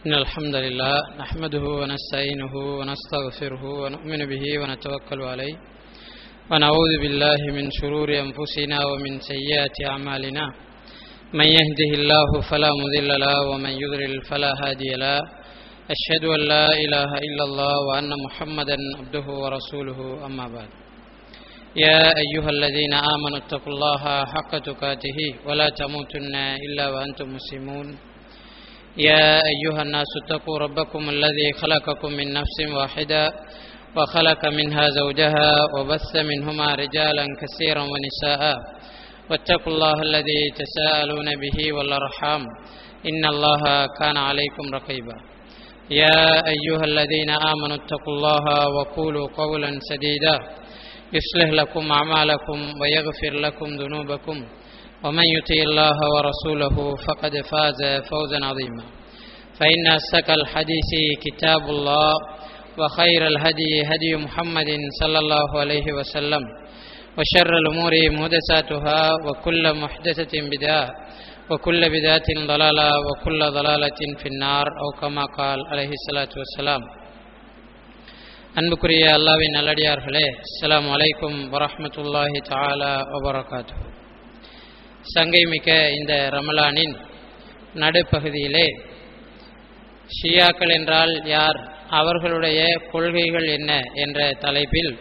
إن الحمد لله نحمده ونستعينه ونستغفره ونؤمن به ونتوكل عليه ونعوذ بالله من شرور أنفسنا ومن سيئات أعمالنا من يهده الله فلا مضل له ومن يضلل فلا هادي له أشهد أن لا إله إلا الله وأن محمدا عبده ورسوله أما بعد يا أيها الذين آمنوا اتقوا الله حق تقاته ولا تموتن إلا وأنتم مسلمون يا أيها الناس اتقوا ربكم الذي خلقكم من نفس واحدة وخلق منها زوجها وبث منهما رجالا كثيرا ونساء واتقوا الله الذي تساءلون به والأرحام إن الله كان عليكم رقيبا يا أيها الذين آمنوا اتقوا الله وقولوا قولا سديدا يصلح لكم أعمالكم ويغفر لكم ذنوبكم ومن يطع الله ورسوله فقد فاز فوزا عظيما فإن أصدق الحديث كتاب الله وخير الهدي هدي محمد صلى الله عليه وسلم وشر الأمور محدثاتها وكل محدثة بدعة وكل بدعة ضلالة وكل ضلالة في النار أو كما قال عليه الصلاة والسلام. அன்புக்குரிய அல்லாஹ்வின் நல்லடியார்களே, அஸ்ஸலாமு அலைக்கும் வரஹ்மத்துல்லாஹி தஆலா வபரகாத்துஹு. சங்கை மிக்க இந்த ரமலானின் நடுப்பகுதியிலே ஷியாக்கள் என்றால் யார், அவர்களுடைய கொள்கைகள் என்ன என்ற தலைப்பில்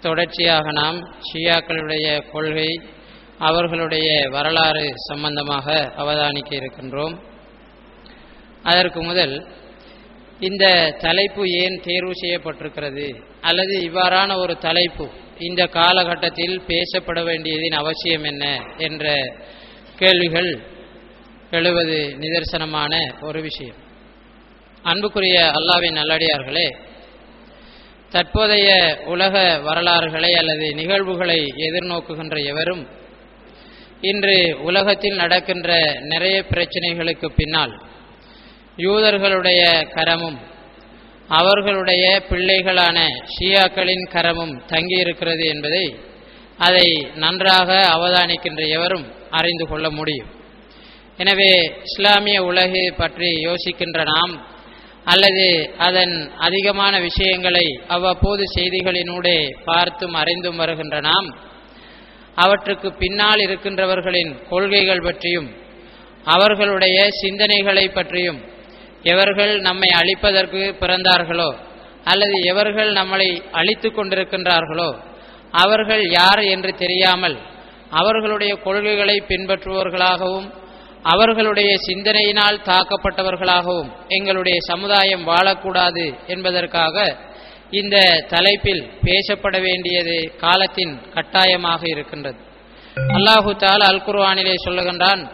தொடர்ச்சியாக நாம் ஷியாக்களுடைய கொள்கை, அவர்களுடைய வரலாறு சம்பந்தமாக அவதானிக்க இருக்கின்றோம். அதற்கு முதல் இந்த தலைப்பு ஏன் தேர்வு செய்யப்பட்டிருக்கிறது, அல்லது இவ்வாறான ஒரு தலைப்பு இந்த காலகட்டத்தில் பேசப்பட வேண்டியதின் அவசியம் என்ன என்ற கேள்விகள் எழுவது நிதர்சனமான ஒரு விஷயம். அன்புக்குரிய அல்லாஹ்வின் நல்லடியார்களே, தற்போதைய உலக வரலாறுகளை அல்லது நிகழ்வுகளை எதிர்நோக்குகின்ற எவரும் இன்று உலகத்தில் நடக்கின்ற நிறைய பிரச்சனைகளுக்கு பின்னால் யூதர்களுடைய கரமும் அவர்களுடைய பிள்ளைகளான ஷியாக்களின் கரமும் தங்கியிருக்கிறது என்பதை அதை நன்றாக அவதானிக்கின்ற எவரும் அறிந்து கொள்ள முடியும். எனவே இஸ்லாமிய உலகு பற்றி யோசிக்கின்ற நாம், அல்லது அதன் அதிகமான விஷயங்களை அவ்வப்போது செய்திகளினூடே பார்த்தும் அறிந்தும் வருகின்ற நாம், அவற்றுக்கு பின்னால் இருக்கின்றவர்களின் கொள்கைகள் பற்றியும் அவர்களுடைய சிந்தனைகளை பற்றியும், எவர்கள் நம்மை அழிப்பதற்கு பிறந்தார்களோ அல்லது எவர்கள் நம்மளை அழித்து கொண்டிருக்கின்றார்களோ அவர்கள் யார் என்று தெரியாமல் அவர்களுடைய கொள்கைகளை பின்பற்றுபவர்களாகவும் அவர்களுடைய சிந்தனையினால் தாக்கப்பட்டவர்களாகவும் எங்களுடைய சமுதாயம் வாழக்கூடாது என்பதற்காக இந்த தலைப்பில் பேசப்பட வேண்டியது காலத்தின் கட்டாயமாக இருக்கின்றது. அல்லாஹு தஆலா அல் குர்ஆனிலே சொல்லுகின்றான்,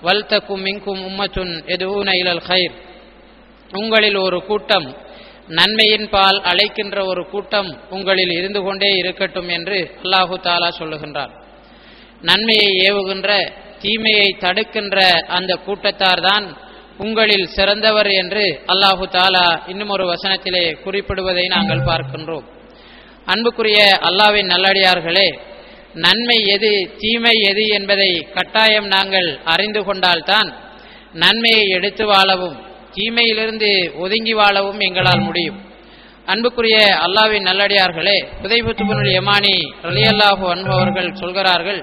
வல்தக்கும் மின்கும் உம்மத்துன் யதுஊன இலல் கைர், உங்களில் ஒரு கூட்டம் நன்மையின் பால் அழைக்கின்ற ஒரு கூட்டம் உங்களில் இருந்து கொண்டே இருக்கட்டும் என்று அல்லாஹு தஆலா சொல்லுகின்றார். நன்மையை ஏவுகின்ற தீமையை தடுக்கின்ற அந்த கூட்டத்தார் தான் உங்களில் சிறந்தவர் என்று அல்லாஹு தஆலா இன்னும் ஒரு வசனத்திலே குறிப்பிடுவதை நாங்கள் பார்க்கின்றோம். அன்புக்குரிய அல்லாஹ்வின் நல்லடியார்களே, நன்மை எது தீமை எது என்பதை கட்டாயம் நாங்கள் அறிந்து கொண்டால்தான் நன்மையை எடுத்து வாழவும் தீமையிலிருந்து ஒதுங்கி வாழவும் எங்களால் முடியும். அன்புக்குரிய அல்லாஹ்வின் நல்லடியார்களே, ஹுதைபத்து பினுல் யமானி ரலியல்லாஹு அன்ஹு அவர்கள் சொல்கிறார்கள்,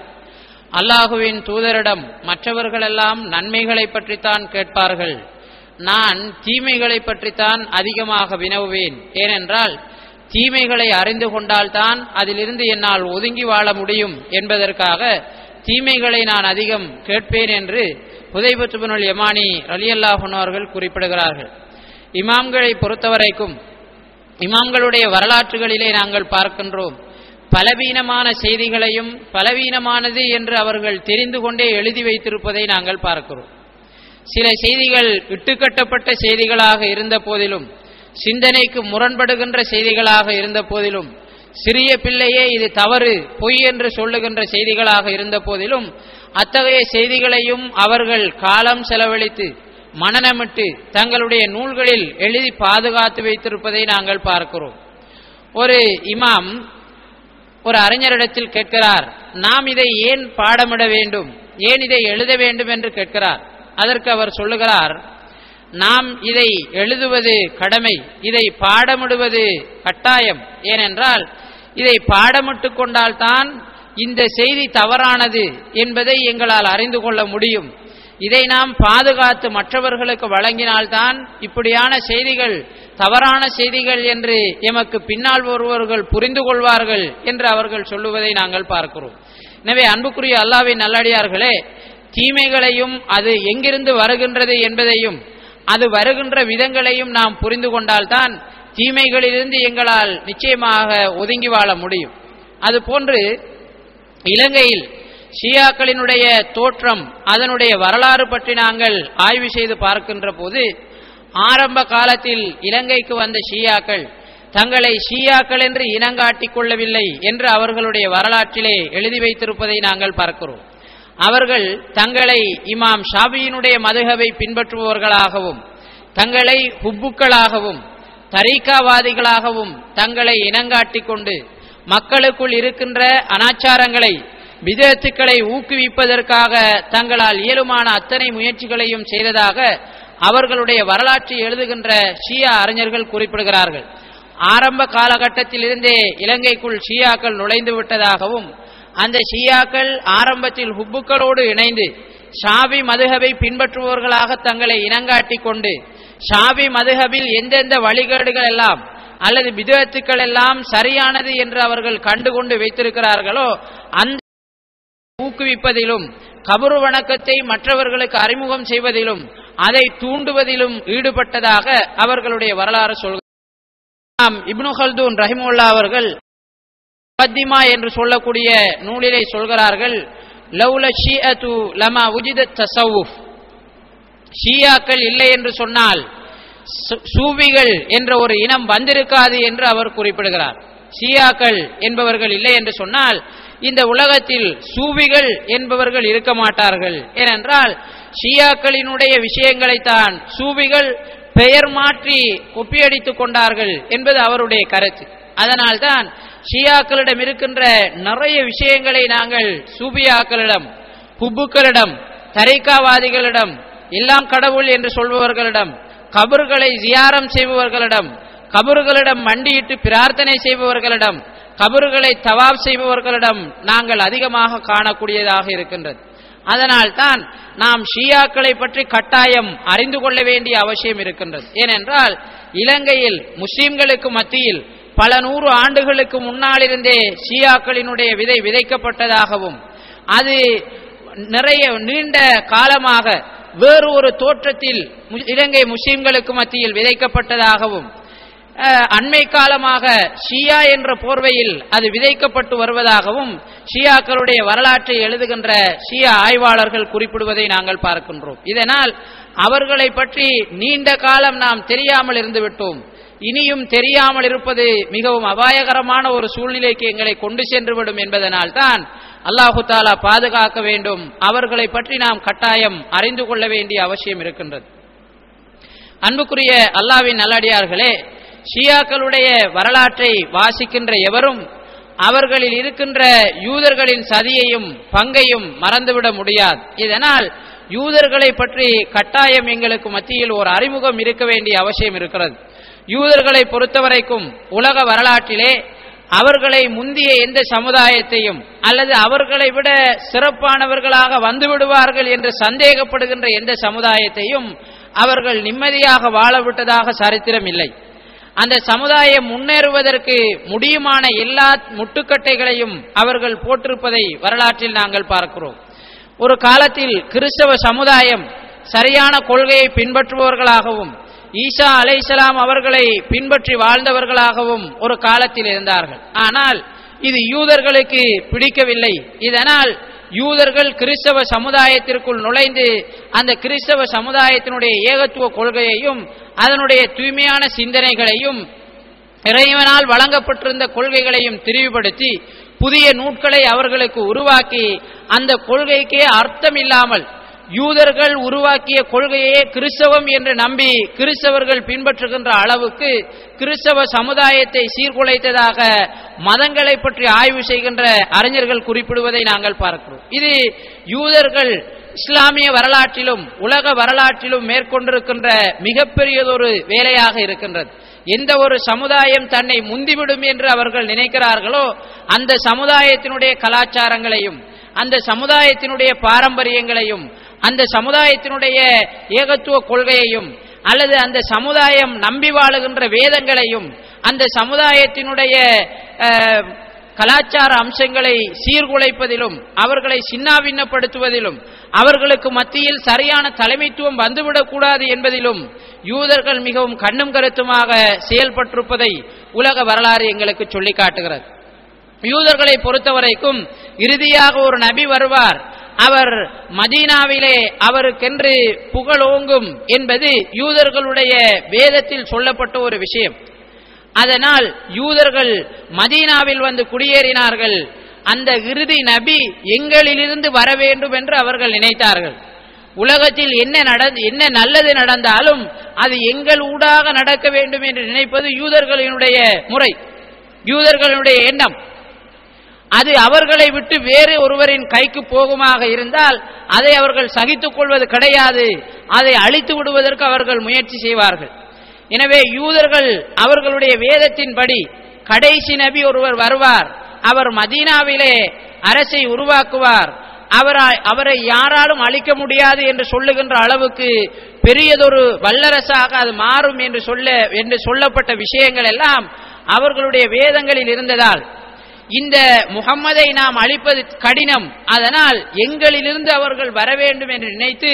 அல்லாஹுவின் தூதரிடம் மற்றவர்களெல்லாம் நன்மைகளை பற்றித்தான் கேட்பார்கள், நான் தீமைகளை பற்றித்தான் அதிகமாக வினவுவேன். ஏனென்றால் தீமைகளை அறிந்து கொண்டால்தான் அதிலிருந்து என்னால் ஒதுங்கி வாழ முடியும் என்பதற்காக தீமைகளை நான் அதிகம் கேட்பேன் என்று ஹுதைபத்து பினுல் யமானி ரலியல்லாஹு அன்ஹு அவர்கள் குறிப்பிடுகிறார்கள். இமாம்களை பொறுத்தவரைக்கும் இமாம்களுடைய வரலாற்றுகளிலே நாங்கள் பார்க்கின்றோம், பலவீனமான செய்திகளையும் பலவீனமானது என்று அவர்கள் தெரிந்து கொண்டே எழுதி வைத்திருப்பதை நாங்கள் பார்க்கிறோம். சில செய்திகள் இட்டுக்கட்டப்பட்ட செய்திகளாக இருந்த போதிலும், சிந்தனைக்கு முரண்படுகின்ற செய்திகளாக இருந்த போதிலும், சிறிய பிள்ளையே இது தவறு பொய் என்று சொல்லுகின்ற செய்திகளாக இருந்த போதிலும், அத்தகைய செய்திகளையும் அவர்கள் காலம் செலவழித்து மனனமிட்டு தங்களுடைய நூல்களில் எழுதி பாதுகாத்து வைத்திருப்பதை நாங்கள் பார்க்கிறோம். ஒரு இமாம் ஒரு அறிஞரிடத்தில் கேட்கிறார், நாம் இதை ஏன் பாடமிட வேண்டும், ஏன் இதை எழுத வேண்டும் என்று கேட்கிறார். அதற்கு அவர் சொல்லுகிறார், நாம் இதை எழுதுவது கடமை, இதை பாடமிடுவது கட்டாயம். ஏனென்றால் இதை பாடமிட்டு கொண்டால்தான் இந்த செய்தி தவறானது என்பதை எங்களால் அறிந்து கொள்ள முடியும். இதை நாம் பாதுகாத்து மற்றவர்களுக்கு வழங்கினால்தான் இப்படியான செய்திகள் தவறான செய்திகள் என்று எமக்கு பின்னால் ஒருவர்கள் புரிந்து கொள்வார்கள் என்று அவர்கள் சொல்லுவதை நாங்கள் பார்க்கிறோம். எனவே அன்புக்குரிய அல்லாஹ்வின் நல்லடியார்களே, தீமைகளையும் அது எங்கிருந்து வருகின்றது என்பதையும் அது வருகின்ற விதங்களையும் நாம் புரிந்து கொண்டால்தான் தீமைகளிலிருந்து எங்களால் நிச்சயமாக ஒதுங்கி வாழ முடியும். அதுபோன்று இலங்கையில் ஷியாக்களினுடைய தோற்றம், அதனுடைய வரலாறு பற்றி நாங்கள் ஆய்வு செய்து பார்க்கின்ற போது, ஆரம்ப காலத்தில் இலங்கைக்கு வந்த ஷியாக்கள் தங்களை ஷியாக்கள் என்று இனங்காட்டிக் கொள்ளவில்லை என்று அவர்களுடைய வரலாற்றிலே எழுதி வைத்திருப்பதை நாங்கள் பார்க்கிறோம். அவர்கள் தங்களை இமாம் ஷாபியினுடைய மதுஹபை பின்பற்றுபவர்களாகவும் தங்களை ஹுப்புக்களாகவும் தரீகாவாதிகளாகவும் தங்களை இனங்காட்டிக் கொண்டு மக்களுக்குள் இருக்கின்ற அனாச்சாரங்களை பிதஅத்துக்களை ஊக்குவிப்பதற்காக தங்களால் இயலுமான அத்தனை முயற்சிகளையும் செய்ததாக அவர்களுடைய வரலாற்றை எழுதுகின்ற ஷியா அறிஞர்கள் குறிப்பிடுகிறார்கள். ஆரம்ப காலகட்டத்திலிருந்தே இலங்கைக்குள் ஷியாக்கள் நுழைந்து விட்டதாகவும் அந்த ஷியாக்கள் ஆரம்பத்தில் ஹுப்புக்களோடு இணைந்து ஷாபி மதுஹபை பின்பற்றுபவர்களாக தங்களை இனங்காட்டிக் கொண்டு ஷாபி மதுஹபில் எந்தெந்த வழிகேடுகள் எல்லாம் அல்லது பிதஅத்துக்கள் எல்லாம் சரியானது என்று அவர்கள் கண்டுகொண்டு வைத்திருக்கிறார்களோ அந்த ஊக்குவிப்பதிலும் கபரு வணக்கத்தை மற்றவர்களுக்கு அறிமுகம் செய்வதிலும் அதை தூண்டுவதிலும் ஈடுபட்டதாக அவர்களுடைய வரலாறு சொல்கிறார். இப்னு ஹல்தூன் ரஹிமுல்லா அவர்கள் முகத்திமா என்று சொல்லக்கூடிய நூலிலே சொல்கிறார்கள், லௌல ஷிஅத்து லமா உஜிதத் தஸவ்வுஃப், ஷியாக்கள் இல்லை என்று சொன்னால் சூபிகள் என்ற ஒரு இனம் வந்திருக்காது என்று அவர் குறிப்பிடுகிறார். ஷியாக்கள் என்பவர்கள் இல்லை என்று சொன்னால் இந்த உலகத்தில் சூபிகள் என்பவர்கள் இருக்க மாட்டார்கள். ஏனென்றால் ஷியாக்களினுடைய விஷயங்களைத்தான் சூபிகள் பெயர் மாற்றி கொப்பியடித்துக் கொண்டார்கள் என்பது அவருடைய கருத்து. அதனால்தான் ஷியாக்களிடம் இருக்கின்ற நிறைய விஷயங்களை நாங்கள் சூபியாக்களிடம், ஹுப்புக்களிடம், தரீகாவாதிகளிடம், எல்லாம் கடவுள் என்று சொல்பவர்களிடம், கபர்களை ஜியாரம் செய்பவர்களிடம், கபர்களிடம் மண்டியிட்டு பிரார்த்தனை செய்பவர்களிடம், கபர்களை தவாப் செய்பவர்களிடம் நாங்கள் அதிகமாக காணக்கூடியதாக இருக்கின்றது. அதனால்தான் நாம் ஷியாக்களை பற்றி கட்டாயம் அறிந்து கொள்ள வேண்டிய அவசியம் இருக்கின்றது. ஏனென்றால் இலங்கையில் முஸ்லிம்களுக்கு மத்தியில் பல நூறு ஆண்டுகளுக்கு முன்னாலிருந்தே ஷியாக்களினுடைய விதை விதைக்கப்பட்டதாகவும் அது நிறைய நீண்ட காலமாக வேறு ஒரு தோற்றத்தில் இலங்கை முஸ்லிம்களுக்கு மத்தியில் விதைக்கப்பட்டதாகவும் அண்மை காலமாக ஷியா என்ற போர்வையில் அது விதைக்கப்பட்டு வருவதாகவும் ஷியாக்களுடைய வரலாற்றை எழுதுகின்ற ஷியா ஆய்வாளர்கள் குறிப்பிடுவதை நாங்கள் பார்க்கின்றோம். இதனால் அவர்களை பற்றி நீண்ட காலம் நாம் தெரியாமல் இருந்துவிட்டோம். இனியும் தெரியாமல் இருப்பது மிகவும் அபாயகரமான ஒரு சூழ்நிலைக்கு எங்களை கொண்டு சென்றுவிடும் என்பதனால் தான் அல்லாஹு தாலா பாதுகாக்க வேண்டும். அவர்களை பற்றி நாம் கட்டாயம் அறிந்து கொள்ள வேண்டிய அவசியம் இருக்கின்றது. அன்புக்குரிய அல்லாஹ்வின் நல்லடியார்களே, ஷியாக்களுடைய வரலாற்றை வாசிக்கின்ற எவரும் அவர்களில் இருக்கின்ற யூதர்களின் சதியையும் பங்கையும் மறந்துவிட முடியாது. இதனால் யூதர்களை பற்றி கட்டாயம் எங்களுக்கு மத்தியில் ஒரு அறிமுகம் இருக்க வேண்டிய அவசியம் இருக்கிறது. யூதர்களை பொறுத்தவரைக்கும் உலக வரலாற்றிலே அவர்களை முந்திய எந்த சமுதாயத்தையும் அல்லது அவர்களை விட சிறப்பானவர்களாக வந்துவிடுவார்கள் என்று சந்தேகப்படுகின்ற எந்த சமுதாயத்தையும் அவர்கள் நிம்மதியாக வாழவிட்டதாக சரித்திரம் இல்லை. அந்த சமுதாயம் முன்னேறுவதற்கு முடியுமான எல்லா முட்டுக்கட்டைகளையும் அவர்கள் போட்டிருப்பதை வரலாற்றில் நாங்கள் பார்க்கிறோம். ஒரு காலத்தில் கிறிஸ்தவ சமுதாயம் சரியான கொள்கையை பின்பற்றுபவர்களாகவும் ஈசா அலைஹிஸ்ஸலாம் அவர்களை பின்பற்றி வாழ்ந்தவர்களாகவும் ஒரு காலத்தில் இருந்தார்கள். ஆனால் இது யூதர்களுக்கு பிடிக்கவில்லை. இதனால் யூதர்கள் கிறிஸ்தவ சமுதாயத்திற்குள் நுழைந்து அந்த கிறிஸ்தவ சமுதாயத்தினுடைய ஏகத்துவ கொள்கையையும் அதனுடைய தூய்மையான சிந்தனைகளையும் இறைவனால் வழங்கப்பட்டிருந்த கொள்கைகளையும் திரிவுபடுத்தி புதிய நூட்களை அவர்களுக்கு உருவாக்கி அந்த கொள்கைக்கே அர்த்தம் இல்லாமல் யூதர்கள் உருவாக்கிய கொள்கையே கிறிஸ்தவம் என்று நம்பி கிறிஸ்தவர்கள் பின்பற்றுகின்ற அளவுக்கு கிறிஸ்தவ சமுதாயத்தை சீர்குலைத்ததாக மதங்களை பற்றி ஆய்வு செய்கின்ற அறிஞர்கள் குறிப்பிடுவதை நாங்கள் பார்க்கிறோம். இது யூதர்கள் இஸ்லாமிய வரலாற்றிலும் உலக வரலாற்றிலும் மேற்கொண்டிருக்கின்ற மிகப்பெரியதொரு வேலையாக இருக்கின்றது. எந்த ஒரு சமுதாயம் தன்னை முந்திவிடும் என்று அவர்கள் நினைக்கிறார்களோ அந்த சமுதாயத்தினுடைய கலாச்சாரங்களையும் அந்த சமுதாயத்தினுடைய பாரம்பரியங்களையும் அந்த சமுதாயத்தினுடைய ஏகத்துவ கொள்கையையும் அல்லது அந்த சமுதாயம் நம்பி வாழுகின்ற வேதங்களையும் அந்த சமுதாயத்தினுடைய கலாச்சார அம்சங்களை சீர்குலைப்பதிலும் அவர்களை சின்னாபின்னப்படுத்துவதிலும் அவர்களுக்கு மத்தியில் சரியான தலைமைத்துவம் வந்துவிடக்கூடாது என்பதிலும் யூதர்கள் மிகவும் கண்ணும் கருத்துமாக செயல்பட்டிருப்பதை உலக வரலாறு எங்களுக்கு சொல்லி காட்டுகிறது. யூதர்களை பொறுத்தவரைக்கும் இறுதியாக ஒரு நபி வருவார், அவர் மதீனாவிலே அவருக்கென்று புகழோங்கும் என்பது யூதர்களுடைய வேதத்தில் சொல்லப்பட்ட ஒரு விஷயம். அதனால் யூதர்கள் மதீனாவில் வந்து குடியேறினார்கள். அந்த இறுதி நபி எங்களிலிருந்து வர வேண்டும் என்று அவர்கள் நினைத்தார்கள். உலகத்தில் என்ன நல்லது நடந்தாலும் அது எங்கள் ஊடாக நடக்க வேண்டும் என்று நினைப்பது யூதர்களினுடைய முறை, யூதர்களுடைய எண்ணம். அது அவர்களை விட்டு வேறு ஒருவரின் கைக்கு போகுமாக இருந்தால் அதை அவர்கள் சகித்துக் கொள்வது கிடையாது, அதை அழித்து விடுவதற்கு அவர்கள் முயற்சி செய்வார்கள். எனவே யூதர்கள் அவர்களுடைய வேதத்தின்படி கடைசி நபி ஒருவர் வருவார், அவர் மதீனாவிலே அரசை உருவாக்குவார், அவரை யாராலும் அழிக்க முடியாது என்று சொல்லுகின்ற அளவுக்கு பெரியதொரு வல்லரசாக அது மாறும் என்று சொல்லப்பட்ட விஷயங்கள் எல்லாம் அவர்களுடைய வேதங்களில் இருந்ததால் இந்த முஹம்மதை நாம் அழிப்பது கடினம், அதனால் எங்களிலிருந்து அவர்கள் வர வேண்டும் என்று நினைத்து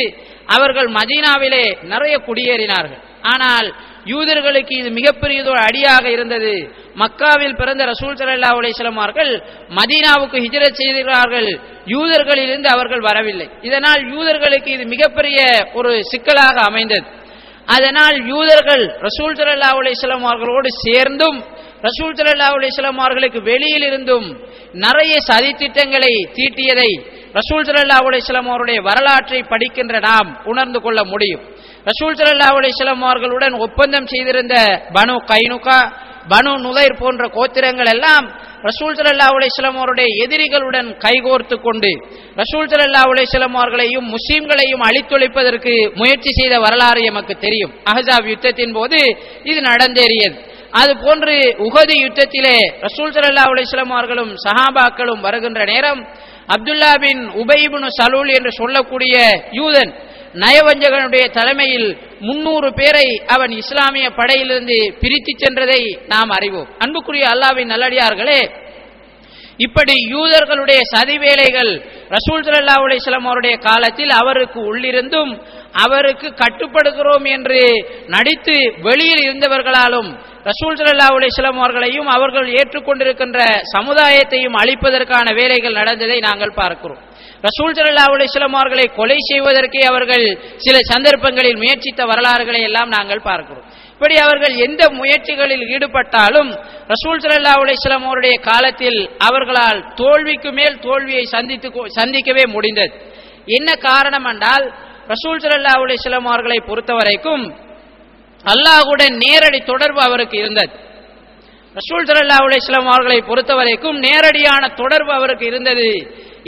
அவர்கள் மதீனாவிலே நிறைய குடியேறினார்கள். ஆனால் யூதர்களுக்கு இது மிகப்பெரியதொரு அடியாக இருந்தது. மக்காவில் பிறந்த ரசூல் ஸல்லல்லாஹு அலைஹி வஸல்லம் அவர்கள் மதீனாவுக்கு ஹிஜ்ரத் செய்கிறார்கள், யூதர்களிலிருந்து அவர்கள் வரவில்லை. இதனால் யூதர்களுக்கு இது மிகப்பெரிய ஒரு சிக்கலாக அமைந்தது. அதனால் யூதர்கள் ரசூல் ஸல்லல்லாஹு அலைஹி வஸல்லம் அவர்களோடு சேர்ந்தும் ரசூல் ஸல்லல்லாஹு அலைஹி வஸல்லம் அவர்களுக்கு வெளியில் இருந்தும் நிறைய சதித்திட்டங்களை தீட்டியதை ரசூல் ஸல்லல்லாஹு அலைஹி வஸல்லம் அவருடைய வரலாற்றை படிக்கின்ற நாம் உணர்ந்து கொள்ள முடியும். ரசூல் ஸல்லல்லாஹு அலைஹி வஸல்லம் அவர்களுடன் ஒப்பந்தம் செய்திருந்த பனு கைனுகா, பனு நுதைர் போன்ற கோத்திரங்கள் எல்லாம் ரசூல் ஸல்லல்லாஹு அலைஹி வஸல்லம் அவருடைய எதிரிகளுடன் கைகோர்த்து கொண்டு ரசூல் ஸல்லல்லாஹு அலைஹி வஸல்லம் அவர்களையும் முஸ்லிம்களையும் அழித்தொழிப்பதற்கு முயற்சி செய்த வரலாறு எமக்கு தெரியும். அஹ்ஸாப் யுத்தத்தின் போது இது நடந்தேறியது. அதுபோன்று உஹது யுத்தத்திலே ரசூல் ஸல்லல்லாஹு அலைஹி வஸல்லம் அவர்களும் சஹாபாக்களும் வருகின்ற நேரம் அப்துல்லா பின் உபை இப்னு சலூல் என்று சொல்லக்கூடிய யூதன் நயவஞ்சகனுடைய தலைமையில் 300 பேரை அவன் இஸ்லாமிய படையிலிருந்து பிரித்து சென்றதை நாம் அறிவோம். அன்புக்குரிய அல்லாஹ்வின் நல்லடியார்களே, இப்படி யூதர்களுடைய சதி வேலைகள் ரசூல் ஸல்லல்லாஹு அலைஹி வஸல்லம் அவருடைய காலத்தில் அவருக்கு உள்ளிருந்தும் அவருக்கு கட்டுப்படுகிறோம் என்று நடித்து வெளியில் இருந்தவர்களாலும் ரசூல் ஸல்லல்லாஹு அலைஹி வஸல்லம் அவர்களையும் அவர்கள் ஏற்றுக்கொண்டிருக்கின்ற சமுதாயத்தையும் அழிப்பதற்கான வேலைகள் நடந்ததை நாங்கள் பார்க்கிறோம். ரசூல் ஸல்லல்லாஹு அலைஹி வஸல்லம் அவர்களை கொலை செய்வதற்கே அவர்கள் சில சந்தர்ப்பங்களில் முயற்சித்த வரலாறுகளை எல்லாம் நாங்கள் பார்க்கிறோம். இப்படி அவர்கள் எந்த முயற்சிகளில் ஈடுபட்டாலும் ரசூல் ஸல்லல்லாஹு அலைஹி வஸல்லம் அவருடைய காலத்தில் அவர்களால் தோல்விக்கு மேல் தோல்வியை சந்திக்கவே முடிந்தது. என்ன காரணம் என்றால் ரசூல் ஸல்லல்லாஹு அலைஹி வஸல்லம் அவர்களை பொறுத்தவரைக்கும் அல்லாஹ்வுடன் நேரடி தொடர்பு அவருக்கு இருந்தது. ரசூல் ஸல்லல்லாஹு அலைஹி வஸல்லம் அவர்களை பொறுத்தவரைக்கும் நேரடியான தொடர்பு அவருக்கு இருந்தது.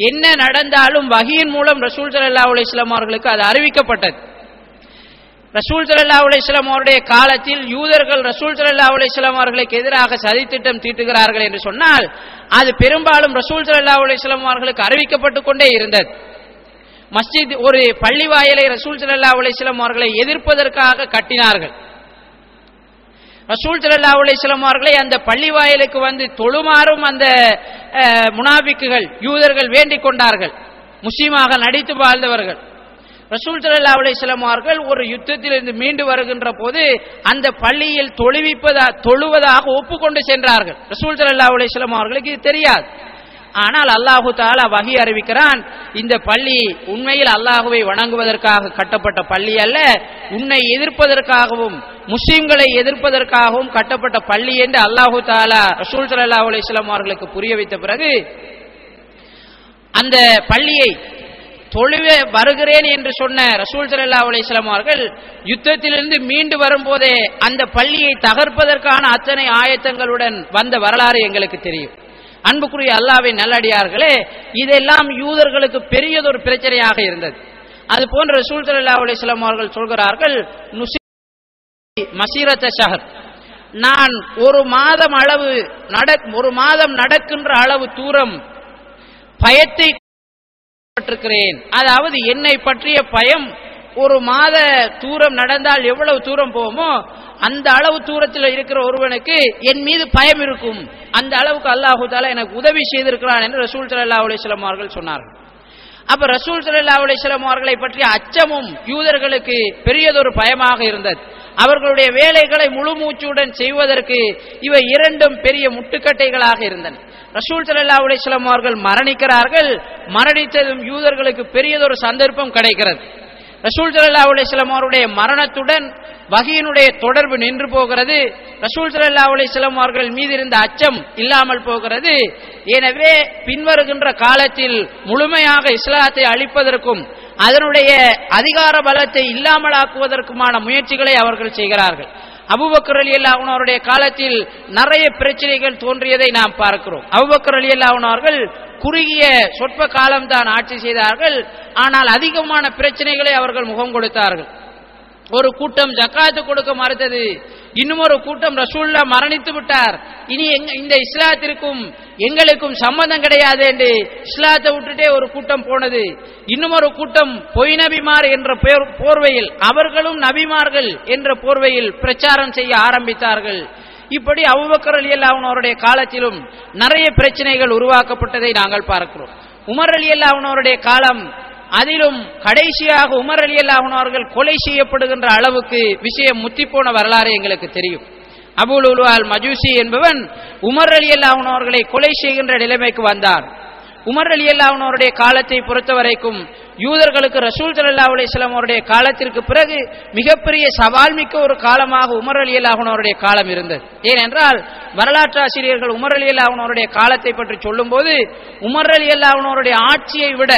என்ன நடந்தாலும் வஹீயின் மூலம் ரசூல் ஸல்லல்லாஹு அலைஹி வஸல்லம் அவர்களுக்கு அது அறிவிக்கப்பட்டது. ரசூல் ஸல்லல்லாஹு அலைஹி வஸல்லம் அவருடைய காலத்தில் யூதர்கள் ரசூல் ஸல்லல்லாஹு அலைஹி வஸல்லம் அவர்களுக்கு எதிராக சதித்திட்டம் தீட்டுகிறார்கள் என்று சொன்னால் அது பெரும்பாலும் ரசூல் ஸல்லல்லாஹு அலைஹி வஸல்லம் அவர்களுக்கு அறிவிக்கப்பட்டு கொண்டே இருந்தது. மஸ்ஜித் ஒரு பள்ளி வாயிலை ரசூல் ஸல்லல்லாஹு அலைஹி வஸல்லம் அவர்களை எதிர்ப்பதற்காக கட்டினார்கள். ரசூல் ஸல்லல்லாஹு அலைஹி வஸல்லம் அவர்களை அந்த பள்ளி வாயிலுக்கு வந்து தொழுமாறும் அந்த முனாபிக்குகள் யூதர்கள் வேண்டிக் கொண்டார்கள். முஸ்லிமாக நடித்து வாழ்ந்தவர்கள். ரசூல் ஸல்லல்லாஹு அலைஹி வஸல்லம் அவர்கள் ஒரு யுத்தத்திலிருந்து மீண்டு வருகின்ற போது அந்த பள்ளியில் தொழுவதாக ஒப்புக்கொண்டு சென்றார்கள். ரசூல் ஸல்லல்லாஹு அலைஹி வஸல்லம் அவர்களுக்கு இது தெரியாது. ஆனால் அல்லாஹு தஆலா வஹி அறிவிக்கிறான், இந்த பள்ளி உண்மையில் அல்லாஹுவை வணங்குவதற்காக கட்டப்பட்ட பள்ளி அல்ல, உன்னை எதிர்ப்பதற்காகவும் முஸ்லிம்களை எதிர்ப்பதற்காகவும் கட்டப்பட்ட பள்ளி என்று அல்லாஹு தஆலா ரசூல் ஸல்லல்லாஹு அலைஹி வஸல்லம் அவர்களுக்கு புரிய வைத்த பிறகு அந்த பள்ளியை தொழுவ வருகிறேன் என்று சொன்ன ரசூல் ஸல்லல்லாஹு அலைஹி வஸல்லம் அவர்கள் யுத்தத்திலிருந்து மீண்டு வரும்போதே அந்த பள்ளியை தகர்ப்பதற்கான அத்தனை ஆயத்தங்களுடன் வந்த வரலாறு எங்களுக்கு தெரியும். அன்புக்குரிய அல்லாஹ்வின் நல்லடியார்களே, இதெல்லாம் யூதர்களுக்கு பெரியதொரு பிரச்சனையாக இருந்தது. அது போன்ற ரசூல் ஸல்லல்லாஹு அலைஹி வஸல்லம் அவர்கள் சொல்கிறார்கள், மசீரத்த ஷஹர், நான் ஒரு மாதம் நடக்கின்ற அளவு தூரம் பயத்தை பட்டிருக்கிறேன். அதாவது என்னை பற்றிய பயம் ஒரு மாத தூரம் நடந்தால் எவ்வளவு தூரம் போவோமோ அந்த அளவு தூரத்தில் இருக்கிற ஒருவனுக்கு என் மீது பயம் இருக்கும். அந்த அளவுக்கு அல்லாஹு தஆலா எனக்கு உதவி செய்திருக்கிறான் என்று ரசூல் ஸல்லல்லாஹு அலைஹி வஸல்லம் அவர்கள் சொன்னார்கள். அப்ப ரசூல் ஸல்லல்லாஹு அலைஹி வஸல்லம் அவர்களை பற்றிய அச்சமும் யூதர்களுக்கு பெரியதொரு பயமாக இருந்தது. அவர்களுடைய வேலைகளை முழு மூச்சுடன் செய்வதற்கு இவை இரண்டும் பெரிய முட்டுக்கட்டைகளாக இருந்தன. ரசூல் ஸல்லல்லாஹு அலைஹி வஸல்லம் அவர்கள் மரணிக்கிறார்கள். மரணித்ததும் யூதர்களுக்கு பெரியதொரு சந்தர்ப்பம் கிடைக்கிறது. ரசூல் ஸல்லல்லாஹு அலைஹி வஸல்லம் அவருடைய மரணத்துடன் வஹீயினுடைய தொடர்பு நின்று போகிறது. ரசூல் ஸல்லல்லாஹு அலைஹி வஸல்லம் அவர்கள் மீது இருந்த அச்சம் இல்லாமல் போகிறது. எனவே பின்வருகின்ற காலத்தில் முழுமையாக இஸ்லாத்தை அழிப்பதற்கும் அதனுடைய அதிகார பலத்தை இல்லாமலாக்குவதற்குமான முயற்சிகளை அவர்கள் செய்கிறார்கள். அபூபக்கர் ரலியல்லாஹு அன்ஹு அவருடைய காலத்தில் நிறைய பிரச்சனைகள் தோன்றியதை நாம் பார்க்கிறோம். அபூபக்கர் ரலியல்லாஹு அன்ஹு அவர்கள் குறுகிய சொற்ப காலம்தான் ஆட்சி செய்தார்கள். ஆனால் அதிகமான பிரச்சனைகளை அவர்கள் முகம் கொடுத்தார்கள். ஒரு கூட்டம் ஜக்காத்து கொடுக்க மறுத்தது, இன்னும் ஒரு கூட்டம் ரசூலுல்லாஹ் மரணித்து விட்டார், இனி இந்த இஸ்லாத்திற்கும் எங்களுக்கும் சம்பந்தம் கிடையாது என்று இஸ்லாத்தை விட்டுட்டே ஒரு கூட்டம் போனது. இன்னும் ஒரு கூட்டம் பொய் நபிமார் என்ற போர்வையில், அவர்களும் நபிமார்கள் என்ற போர்வையில் பிரச்சாரம் செய்ய ஆரம்பித்தார்கள். இப்படி அபூபக்கர் ரலியல்லாஹு அன்ஹு அவருடைய காலத்திலும் நிறைய பிரச்சனைகள் உருவாக்கப்பட்டதை நாங்கள் பார்க்கிறோம். உமர் ரலியல்லாஹு அன்ஹு அவருடைய காலம், அதிலும் கடைசியாக உமர் ரலியல்லாஹு அன்ஹு அவர்கள் கொலை செய்யப்படுகின்ற அளவுக்கு விஷயம் முத்திப்போன வரலாறு எங்களுக்கு தெரியும். அபூ லுலுஆ அல் மஜூசி என்பவன் உமர் ரலியல்லாஹு அன்ஹு அவர்களை கொலை செய்கின்ற நிலைமைக்கு வந்தார். உமர் ரலியல்லாஹு அன்ஹு அவருடைய காலத்தை பொறுத்தவரைக்கும் யூதர்களுக்கு ரசூல் ஸல்லல்லாஹு அலைஹி வஸல்லம் அவருடைய காலத்திற்கு பிறகு மிகப்பெரிய சவால் மிக்க ஒரு காலமாக உமர் ரலியல்லாஹு அன்ஹு அவருடைய காலம் இருந்தது. ஏனென்றால் வரலாற்று ஆசிரியர்கள் உமர் ரலியல்லாஹு அன்ஹு அவருடைய காலத்தை பற்றி சொல்லும்போது உமர் ரலியல்லாஹு அன்ஹு அவருடைய ஆட்சியை விட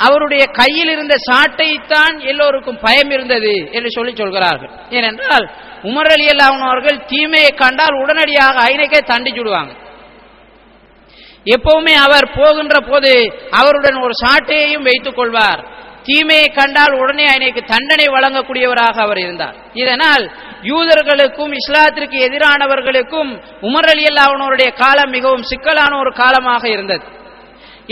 அவருடைய கையில் இருந்த சாட்டைத்தான் எல்லோருக்கும் பயம் இருந்தது என்று சொல்கிறார்கள். ஏனென்றால் உமர் ரலியல்லாஹு அன்ஹு அவர்கள் தீமையை கண்டால் உடனடியாக ஐனைக்கே தண்டிச்சுடுவாங்க. எப்பவுமே அவர் போகின்ற போது அவருடன் ஒரு சாட்டையையும் வைத்துக் கொள்வார். தீமையை கண்டால் உடனே ஐனைக்கு தண்டனை வழங்கக்கூடியவராக அவர் இருந்தார். இதனால் யூதர்களுக்கும் இஸ்லாத்திற்கு எதிரானவர்களுக்கும் உமர் ரலியல்லாஹு அன்ஹு அவருடைய காலம் மிகவும் சிக்கலான ஒரு காலமாக இருந்தது.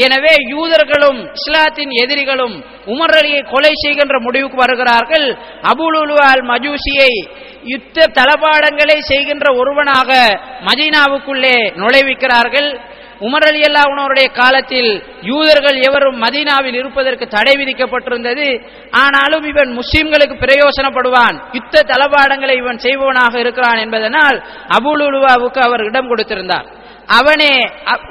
எனவே யூதர்களும் இஸ்லாத்தின் எதிரிகளும் உமர் அலியை கொலை செய்கின்ற முடிவுக்கு வருகிறார்கள். அபூ லுலுஆ அல் மஜூசியை யுத்த தளபாடங்களை செய்கின்ற ஒருவனாக மதீனாவுக்குள்ளே நுழைவிக்கிறார்கள். உமர் ரலியல்லாஹு அன்ஹு அவருடைய காலத்தில் யூதர்கள் எவரும் மதீனாவில் இருப்பதற்கு தடை விதிக்கப்பட்டிருந்தது. ஆனாலும் இவன் முஸ்லிம்களுக்கு பிரயோசனப்படுவான், யுத்த தளபாடங்களை இவன் செய்பவனாக இருக்கிறான் என்பதனால் அபூ லுலுஆவுக்கு அவர் இடம் கொடுத்திருந்தார். அவனே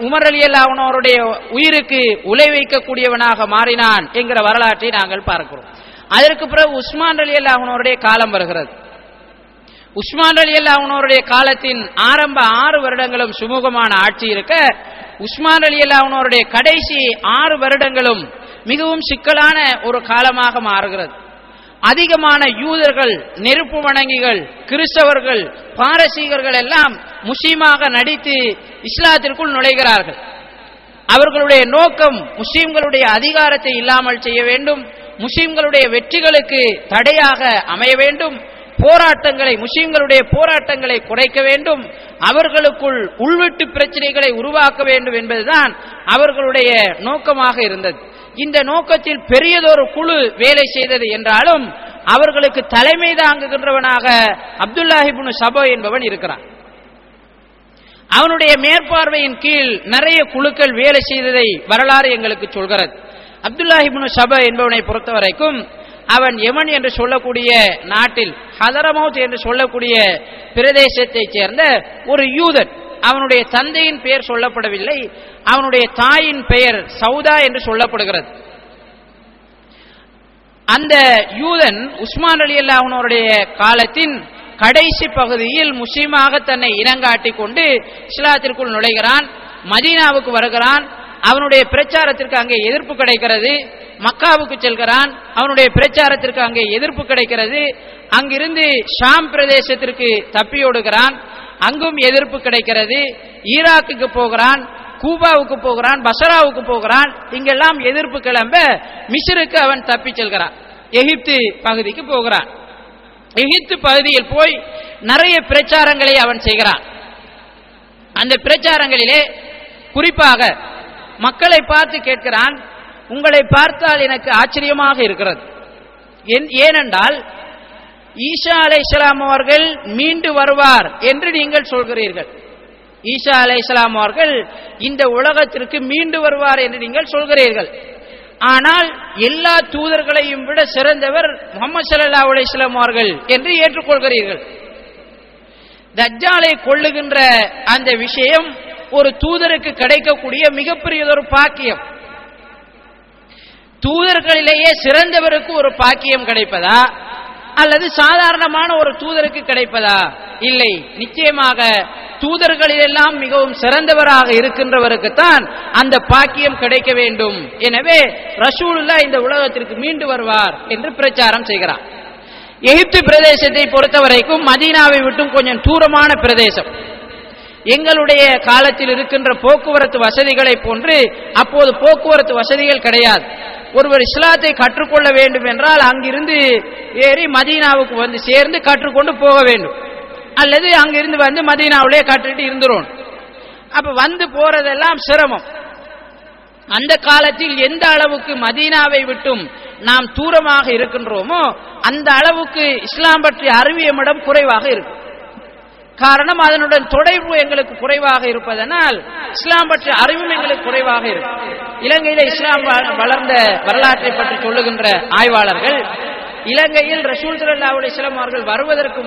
உமர் ரலியல்லாஹு அன்ஹு அவருடைய உயிருக்கு உலை வைக்கக்கூடியவனாக மாறினான் என்கிற வரலாற்றை நாங்கள் பார்க்கிறோம். அதற்கு பிறகு உஸ்மான் ரலியல்லாஹு அன்ஹு அவருடைய காலம் வருகிறது. உஸ்மான் ரலியல்லாஹு அன்ஹு அவருடைய காலத்தின் ஆரம்ப 6 வருடங்களும் சுமூகமான ஆட்சி இருக்க, உஸ்மான் ரலியல்லாஹு அன்ஹு அவருடைய கடைசி 6 வருடங்களும் மிகவும் சிக்கலான ஒரு காலமாக மாறுகிறது. அதிகமான யூதர்கள், நெருப்பு வணங்கிகள், கிறிஸ்தவர்கள், பாரசீகர்கள் எல்லாம் முஸ்லீமாக நடித்து இஸ்லாத்திற்குள் நுழைகிறார்கள். அவர்களுடைய நோக்கம் முஸ்லிம்களுடைய அதிகாரத்தை இல்லாமல் செய்ய வேண்டும், முஸ்லிம்களுடைய வெற்றிகளுக்கு தடையாக அமைய வேண்டும், போராட்டங்களை, முஸ்லிம்களுடைய போராட்டங்களை குறைக்க வேண்டும், அவர்களுக்குள் உள்வெட்டு பிரச்சனைகளை உருவாக்க வேண்டும் என்பதுதான் அவர்களுடைய நோக்கமாக இருந்தது. இந்த நோக்கத்தில் பெரியதொரு குழு வேலை செய்தது என்றாலும் அவர்களுக்கு தலைமை தாங்குகின்றவனாக அப்துல்லாஹ் இப்னு சபா என்பவன் இருக்கிறான். அவனுடைய மேற்பார்வையின் கீழ் நிறைய குழுக்கள் வேலை செய்ததை வரலாறு எங்களுக்கு சொல்கிறது. அப்துல்லாஹ் இப்னு சபா என்பவனை பொறுத்தவரைக்கும் அவன் யமன் என்று சொல்லக்கூடிய நாட்டில் ஹதரமௌத் என்று சொல்லக்கூடிய பிரதேசத்தைச் சேர்ந்த ஒரு யூதன். அவனுடைய தந்தையின் பெயர் சொல்லப்படவில்லை, அவனுடைய தாயின் பெயர் சௌதா என்று சொல்லப்படுகிறது. அந்த யூதன் உஸ்மான் ரலியல்லாஹு அன்ஹு அவருடைய காலத்தின் கடைசி பகுதியில் முஸ்லிமாக தன்னை இனங்காட்டிக் கொண்டு இஸ்லாத்திற்குள் நுழைகிறான், மதீனாவுக்கு வருகிறான். அவனுடைய பிரச்சாரத்திற்கு அங்கே எதிர்ப்பு கிடைக்கிறது. மக்காவுக்கு செல்கிறான், அவனுடைய பிரச்சாரத்திற்கு அங்கே எதிர்ப்பு கிடைக்கிறது. அங்கிருந்து ஷாம் பிரதேசத்திற்கு தப்பியோடுகிறான், அங்கும் எதிர்ப்பு கிடைக்கிறது. ஈராக்குக்கு போகிறான், கூபாவுக்கு போகிறான், பசராவுக்கு போகிறான். இங்கெல்லாம் எதிர்ப்பு கிளம்ப மிஸ்ருக்கு அவன் தப்பி செல்கிறான். எகிப்து பகுதிக்கு போகிறான். எகிப்து பகுதியில் போய் நிறைய பிரச்சாரங்களை அவன் செய்கிறான். அந்த பிரச்சாரங்களிலே குறிப்பாக மக்களை பார்த்து கேட்கிறான், உங்களை பார்த்தால் எனக்கு ஆச்சரியமாக இருக்கிறது. ஏனென்றால் ஈசா அலைஹிஸ்ஸலாம் அவர்கள் மீண்டு வருவார் என்று நீங்கள் சொல்கிறீர்கள். ஈசா அலைஹிஸ்ஸலாம் அவர்கள் இந்த உலகத்திற்கு மீண்டு வருவார் என்று நீங்கள் சொல்கிறீர்கள். ஆனால் எல்லா தூதர்களையும் விட சிறந்தவர் முஹம்மது ஸல்லல்லாஹு அலைஹி வஸல்லம் அவர்கள் என்று ஏற்றுக்கொள்கிறீர்கள். தஜ்ஜாலை கொல்லுகின்ற அந்த விஷயம் ஒரு தூதருக்கு கிடைக்கக்கூடிய மிகப்பெரியதொரு பாக்கியம். தூதர்களிலேயே சிறந்தவருக்கு ஒரு பாக்கியம் கிடைப்பதா அல்லது சாதாரணமான ஒரு தூதருக்கு கிடைப்பதா? இல்லை, நிச்சயமாக தூதர்களிலெல்லாம் மிகவும் சிறந்தவராக இருக்கின்றவருக்குத்தான் அந்த பாக்கியம் கிடைக்க வேண்டும். எனவே ரசூலுல்லாஹ் இந்த உலகத்திற்கு மீண்டு வருவார் என்று பிரச்சாரம் செய்கிறார். எகிப்து பிரதேசத்தை பொறுத்தவரைக்கும் மதீனாவை விட்டும் கொஞ்சம் தூரமான பிரதேசம். எங்களுடைய காலத்தில் இருக்கின்ற போக்குவரத்து வசதிகளை போன்று அப்போது போக்குவரத்து வசதிகள் கிடையாது. ஒருவர் இஸ்லாத்தை கற்றுக்கொள்ள வேண்டும் என்றால் அங்கிருந்து ஏறி மதீனாவுக்கு வந்து சேர்ந்து கற்றுக்கொண்டு போக வேண்டும், அல்லது அங்கிருந்து வந்து மதீனாவிலே கற்றுட்டு இருந்துரும். அப்ப வந்து போறதெல்லாம் சிரமம். அந்த காலத்தில் எந்த அளவுக்கு மதீனாவை விட்டும் நாம் தூரமாக இருக்கின்றோமோ அந்த அளவுக்கு இஸ்லாம் பற்றிய அறிவு எம்மிடம் குறைவாக இருக்கும். காரணம், அதனுடன் தொடர்பு எங்களுக்கு குறைவாக இருப்பதனால் இஸ்லாம் பற்றிய அறிவும் எங்களுக்கு குறைவாக இருக்கும். இலங்கையில இஸ்லாம் வளர்ந்த வரலாற்றை பற்றி சொல்லுகின்ற ஆய்வாளர்கள், இலங்கையில் ரசூல் ஸல்லல்லாஹு அலைஹி வஸல்லம் அவர்கள் வருவதற்கு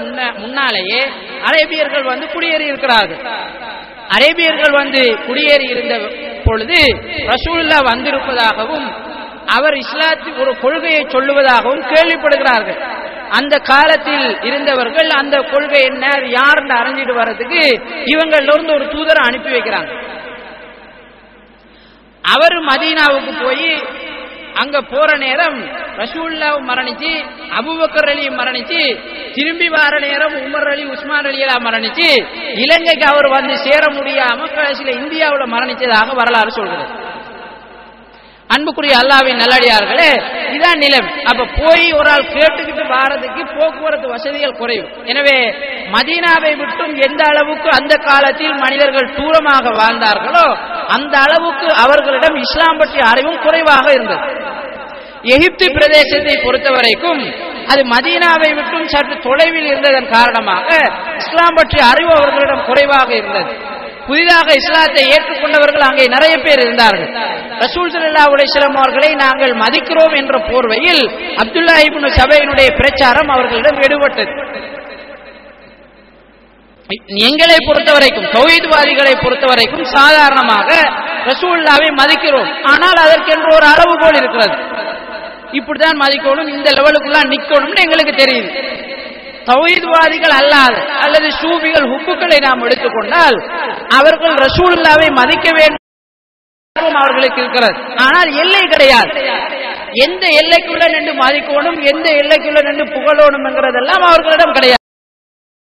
முன்னாலேயே அரேபியர்கள் வந்து குடியேறி இருக்கிறார்கள். அரேபியர்கள் வந்து குடியேறி இருந்த பொழுது ரசூலுல்லாஹ் வந்திருப்பதாகவும் அவர் இஸ்லாத்தின் ஒரு கொள்கையை சொல்லுவதாகவும் கேள்விப்படுகிறார்கள். அந்த காலத்தில் இருந்தவர்கள் அந்த கொள்கை என்ன யாருன்னு அறிஞ்சிட்டு வர்றதுக்கு இவங்களிலிருந்து ஒரு தூதரை அனுப்பி வைக்கிறாங்க. அவர் மதீனாவுக்கு போய் அங்க போற நேரம் ரசூலுல்லாஹ் மரணிச்சு, அபூபக்கர் அலி மரணிச்சு, திரும்பி வார நேரம் உமர் அலி உஸ்மான் அலி எல்லாம் மரணிச்சு, இலங்கைக்கு அவர் வந்து சேர முடியாம கடைசியில இந்தியாவில் மரணிச்சதாக வரலாறு சொல்கிறது. அன்புக்குரிய அல்லாஹ்வின் நல்லடியார்களே, இதான் நிலைமை. அப்ப போய் ஒரு ஆள் கேட்டுக்கிட்டு வாரதுக்கு போக்குவரத்து வசதிகள் குறையும். எனவே மதீனாவை விட்டும் எந்த அளவுக்கு அந்த காலத்தில் மனிதர்கள் தூரமாக வாழ்ந்தார்களோ அந்த அளவுக்கு அவர்களிடம் இஸ்லாம் பற்றிய அறிவும் குறைவாக இருந்தது. எகிப்து பிரதேசத்தை பொறுத்தவரைக்கும் அது மதீனாவை விட்டும் சற்று தொலைவில் இருந்ததன் காரணமாக இஸ்லாம் பற்றிய அறிவு அவர்களிடம் குறைவாக இருந்தது. புதிதாக இஸ்லாத்தை ஏற்றுக்கொண்டவர்கள் அங்கே நிறைய பேர் இருந்தார்கள். ரசூல் ஸல்லல்லாஹு அலைஹி வஸல்லம் அவர்களை நாங்கள் மதிக்கிறோம் என்ற போர்வையில் அப்துல்லாஹ் இப்னு சபையினுடைய பிரச்சாரம் அவர்களிடம் எடுபட்டது. எங்களை பொறுத்தவரைக்கும், தௌஹீத்வாதிகளை பொறுத்தவரைக்கும் சாதாரணமாக ரசூலுல்லாஹ்வை மதிக்கிறோம், ஆனால் அதற்கென்று ஒரு அளவுகோல் இருக்கிறது. இப்படிதான் மதிக்கணும், இந்த லெவலுக்குள்ள நிக்கணும்னு எங்களுக்கு தெரியுது. தௌஹீத்வாதிகள் அல்லாத அல்லது சூஃபிகள் ஹுப்புக்களை நாம் எடுத்துக்கொண்டால் அவர்கள் ரசூலுல்லாஹ்வை மதிக்க வேண்டும் அவர்களுக்கு இருக்கிறது, ஆனால் எல்லை கிடையாது. எந்த எல்லைக்குள்ள நின்று மதிக்கணும், எந்த எல்லைக்குள்ள நின்று புகழணும் என்கிறதெல்லாம் அவர்களிடம் கிடையாது.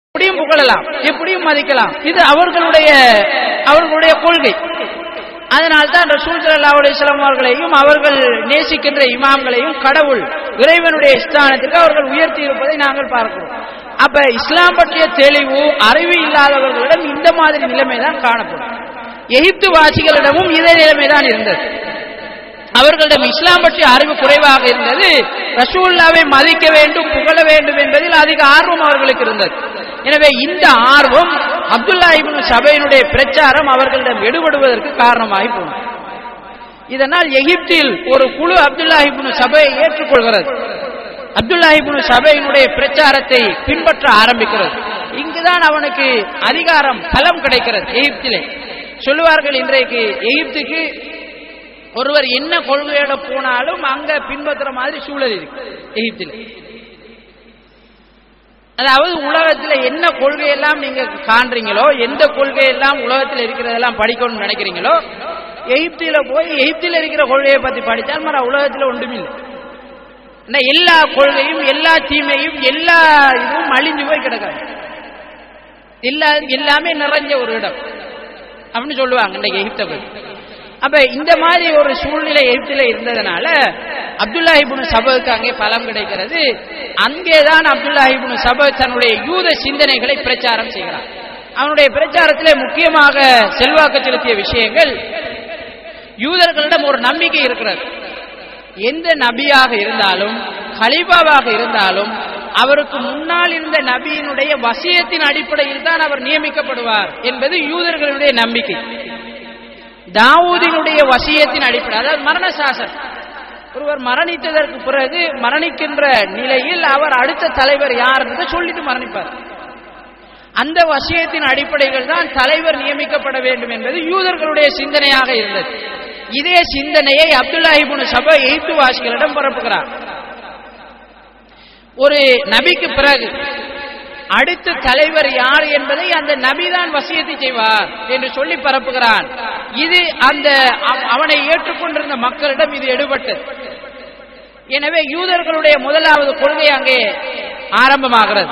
எப்படியும் புகழலாம், எப்படியும் மதிக்கலாம், இது அவர்களுடைய கொள்கை. அதனால்தான் ரசூல் ஸல்லல்லாஹு அலைஹி வஸல்லம் அவர்களையும் அவர்கள் நேசிக்கின்ற இமாம்களையும் கடவுள் இறைவனுடைய ஸ்தானத்திற்கு அவர்கள் உயர்த்தி இருப்பதை நாங்கள் பார்க்கிறோம். அப்ப இஸ்லாம் பற்றிய தெளிவு அறிவு இல்லாதவர்களிடம் இந்த மாதிரி நிலைமைதான் காணப்படும். எகிப்து வாசிகளிடமும் இதே நிலைமைதான் இருந்தது. அவர்களிடம் இஸ்லாம் பற்றிய அறிவு குறைவாக இருந்தது. ரசூலுல்லாஹ்வை மதிக்க வேண்டும், புகழ வேண்டும் என்பதில் அதிக ஆர்வம் அவர்களுக்கு இருந்தது. எனவே இந்த ஆர்வம் அப்துல்லாஹ் இப்னு சபையினுடைய பிரச்சாரம் அவர்களிடம் எடுபடுவதற்கு காரணமாகி போனது. இதனால் எகிப்தில் ஒரு குழு அப்துல்லாஹ் இப்னு சபையை ஏற்றுக்கொள்கிறது. அப்துல்லாஹ் இப்னு சபையினுடைய பிரச்சாரத்தை பின்பற்ற ஆரம்பிக்கிறது. இங்குதான் அவனுக்கு அதிகாரம் பலம் கிடைக்கிறது. எகிப்திலே சொல்லுவார்கள், இன்றைக்கு எகிப்துக்கு ஒருவர் என்ன கொள்கையோட போனாலும் அங்க பின்பற்றுற மாதிரி சூழல் இருக்கு எகிப்தில். அதாவது உலகத்துல என்ன கொள்கையெல்லாம் நீங்க காண்றீங்களோ, எந்த கொள்கையெல்லாம் உலகத்தில் இருக்கிறதெல்லாம் படிக்கணும்னு நினைக்கிறீங்களோ, எகிப்தில போய் எகிப்தில் இருக்கிற கொள்கையை பத்தி படித்தால் மற உலகத்துல ஒன்றுமில்லை. எல்லா கொள்கையும் எல்லா தீமையும் எல்லா இதுவும் அழிஞ்சு போய் கிடக்காது, எல்லாமே நிறைஞ்ச ஒரு இடம் அப்படின்னு சொல்லுவாங்க இன்றைக்கு எகிப்தை பத்தி. அப்ப இந்த மாதிரி ஒரு சூழ்நிலை எகிப்தில இருந்ததுனால அப்துல்லாஹ் இப்னு சபவுக்கு அங்கே பலம் கிடைக்கிறது. அங்கேதான் அப்துல்லாஹ் இப்னு சப தன்னுடைய யூத சிந்தனைகளை பிரச்சாரம் செய்கிறார். அவனுடைய பிரச்சாரத்திலே முக்கியமாக செல்வாக்கு செலுத்திய விஷயங்கள், யூதர்களிடம் ஒரு நம்பிக்கை இருக்கிறது. எந்த நபியாக இருந்தாலும் கலீஃபாவாக இருந்தாலும் அவருக்கு முன்னால் இருந்த நபியினுடைய வசியத்தின் அடிப்படையில் தான் அவர் நியமிக்கப்படுவார் என்பது யூதர்களுடைய நம்பிக்கை. தாவூதினுடைய வசியத்தின் அடிப்படை, அதாவது மரண சாசனம், ஒருவர் மரணித்ததற்கு பிறகு மரணிக்கின்ற நிலையில் அவர் அடுத்த தலைவர் யார் என்று சொல்லிட்டு மரணிப்பார். அந்த வசியத்தின் அடிப்படையில் தான் தலைவர் நியமிக்கப்பட வேண்டும் என்பது யூதர்களுடைய சிந்தனையாக இருந்தது. இதே சிந்தனையை அப்துல்லாஹ் இப்னு சபா எகிப்து வாசிகளிடம் பரப்புகிறார். ஒரு நபிக்கு பிறகு அடுத்த தலைவர் யார் என்பதை அந்த நபிதான் வசியத்தை செய்வார் என்று சொல்லி பரப்புகிறான். இது அந்த அவனை ஏற்றுக்கொண்டிருந்த மக்களிடம் இது எடுபட்டது. எனவே யூதர்களுடைய முதலாவது கொள்கை அங்கே ஆரம்பமாகிறது.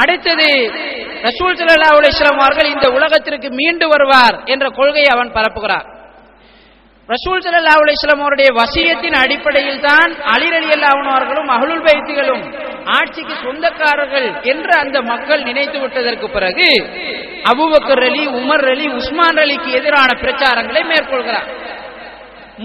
அடுத்தது ரசூல் ஸல்லல்லாஹு அலைஹி வஸல்லம் அவர்கள் இந்த உலகத்திற்கு மீண்டு வருவார் என்ற கொள்கையை அவன் பரப்புகிறார். ரசூல் ஸல்லல்லாஹு அலைஹி வஸல்லம் அவருடைய வசியத்தின் அடிப்படையில் தான் அலி ரலியல்லாஹு அன்ஹு அவர்களும் அஹ்லுல் பைத்துகளும் ஆட்சிக்கு சொந்தக்காரர்கள் என்று அந்த மக்கள் நினைத்து விட்டதற்கு பிறகு அபூபக்கர் அலி, உமர் அலி, உஸ்மான் அலிக்கு எதிரான பிரச்சாரங்களை மேற்கொள்கிறார்.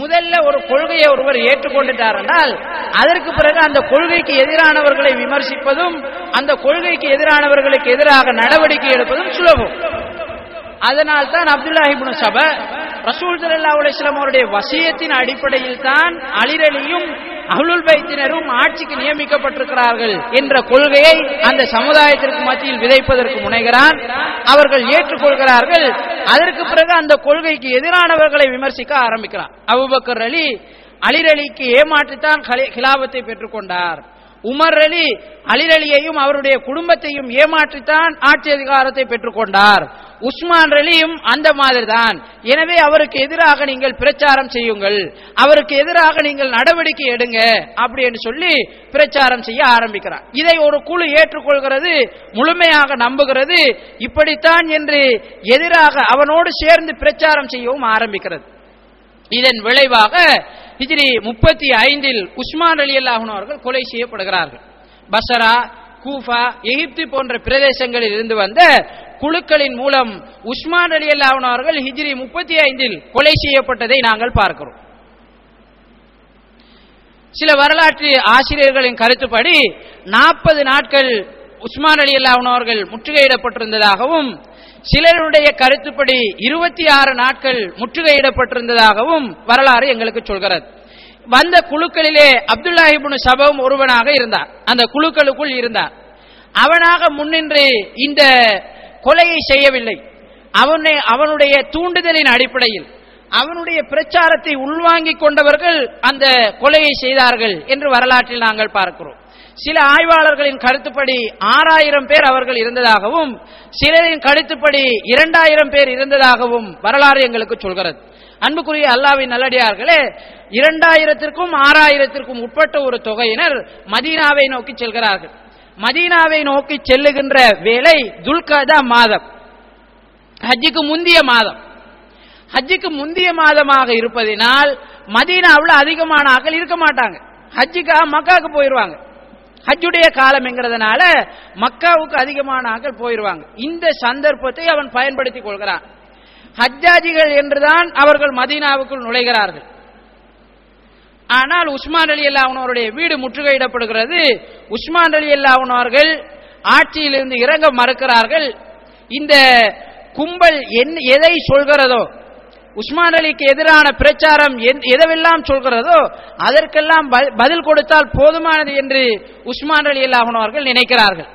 முதல்ல ஒரு கொள்கையை ஒருவர் ஏற்றுக்கொண்டுட்டார் என்றால் அதற்கு பிறகு அந்த கொள்கைக்கு எதிரானவர்களை விமர்சிப்பதும் அந்த கொள்கைக்கு எதிரானவர்களுக்கு எதிராக நடவடிக்கை எடுப்பதும் சுலபம். அதனால் தான் அப்துல்லாஹ் இப்னு சபா ரசூல் ஸல்லல்லாஹு அலைஹி வஸல்லம் அவருடைய வசியத்தின் அடிப்படையில் தான் அலி ரலியும் அஹ்லுல் பைத்தினரும் ஆட்சிக்கு நியமிக்கப்பட்டிருக்கிறார்கள் என்ற கொள்கையை அந்த சமுதாயத்திற்கு மத்தியில் விதைப்பதற்கு முனைகிறான். அவர்கள் ஏற்றுக்கொள்கிறார்கள். அதற்கு பிறகு அந்த கொள்கைக்கு எதிரானவர்களை விமர்சிக்க ஆரம்பிக்கிறார். அபூபக்கர் அலி அலிரலிக்கு ஏமாற்றித்தான் கிலாபத்தை பெற்றுக்கொண்டார். உமர் அலி அலிரலியையும் அவருடைய குடும்பத்தையும் ஏமாற்றித்தான் ஆட்சி அதிகாரத்தை பெற்றுக்கொண்டார். உஸ்மான் அலியும் அந்த மாதிரி தான். எனவே அவருக்கு எதிராக நீங்கள் பிரச்சாரம் செய்யுங்கள், அவருக்கு எதிராக நீங்கள் நடவடிக்கை எடுங்க அப்படி என்று சொல்லி பிரச்சாரம் செய்ய ஆரம்பிக்கிறார். இதை ஒரு குழு ஏற்றுக்கொள்கிறது, முழுமையாக நம்புகிறது. இப்படித்தான் என்று எதிராக அவனோடு சேர்ந்து பிரச்சாரம் செய்யவும் ஆரம்பிக்கிறது. இதன் விளைவாக ஹிஜ்ரி 35 உஸ்மான் ரலியல்லாஹு அன்ஹு அவர்கள் கொலை செய்யப்படுகிறார்கள். பஸ்ரா, கூஃபா, எகிப்து போன்ற பிரதேசங்களில் இருந்து வந்த குழுக்களின் மூலம் உஸ்மான் ரலியல்லாஹு அன்ஹு அவர்கள் ஹிஜ்ரி 35 கொலை செய்யப்பட்டதை நாங்கள் பார்க்கிறோம். சில வரலாற்று ஆசிரியர்களின் கருத்துப்படி 40 நாட்கள் உஸ்மான் ரலியல்லாஹு அன்ஹு அவர்கள் முற்றுகையிடப்பட்டிருந்ததாகவும், சிலருடைய கருத்துப்படி 26 நாட்கள் முற்றுகையிடப்பட்டிருந்ததாகவும் வரலாறு எங்களுக்கு சொல்கிறது. வந்த குழுக்களிலே அப்துல்லாஹ் இப்னு சபவும் ஒருவனாக இருந்தார். அந்த குழுக்களுக்குள் இருந்தார். அவனாக முன்னின்று இந்த கொலையை செய்யவில்லை. அவனுடைய தூண்டுதலின் அடிப்படையில் அவனுடைய பிரச்சாரத்தை உள்வாங்கிக் கொண்டவர்கள் அந்த கொலையை செய்தார்கள் என்று வரலாற்றில் நாங்கள் பார்க்கிறோம். சில ஆய்வாளர்களின் கருத்துப்படி 6000 பேர் அவர்கள் இருந்ததாகவும், சிலரின் கருத்துப்படி 2000 பேர் இருந்ததாகவும் வரலாறு எங்களுக்கு சொல்கிறது. அன்புக்குரிய அல்லாஹ்வின் நல்லடியார்களே, 2000த்திற்கும் 6000த்திற்கும் உட்பட்ட ஒரு தொகையினர் மதீனாவை நோக்கி செல்கிறார்கள். மதீனாவை நோக்கி செல்லுகின்ற வேளை துல்கதா மாதம், ஹஜ்ஜுக்கு முந்திய மாதம். ஹஜ்ஜுக்கு முந்திய மாதமாக இருப்பதினால் மதீனாவில் அதிகமான ஆட்கள் இருக்க மாட்டாங்க. ஹஜ்ஜுக்காக மக்காவுக்கு போயிடுவாங்க. ஹஜ்ஜுடைய காலம் என்கிறதுனால மக்காவுக்கு அதிகமான ஆட்கள் போயிடுவாங்க. இந்த சந்தர்ப்பத்தை அவன் பயன்படுத்திக் கொள்கிறான். ஹஜ்ஜாஜிகள் என்றுதான் அவர்கள் மதீனாவுக்குள் நுழைகிறார்கள். ஆனால் உஸ்மான் ரலியல்லாஹு அன்ஹு அவருடைய வீடு முற்றுகையிடப்படுகிறது. உஸ்மான் ரலியல்லாஹு அன்ஹு அவர்கள் ஆட்சியிலிருந்து இறங்க மறுக்கிறார்கள். இந்த கும்பல் எதை சொல்கிறதோ, உஸ்மான் அலிக்கு எதிரான பிரச்சாரம் எதெல்லாம் சொல்கிறதோ அதற்கெல்லாம் பதில் கொடுத்தால் போதுமானது என்று உஸ்மான் ரலியல்லாஹு அன்ஹு அவர்கள் நினைக்கிறார்கள்.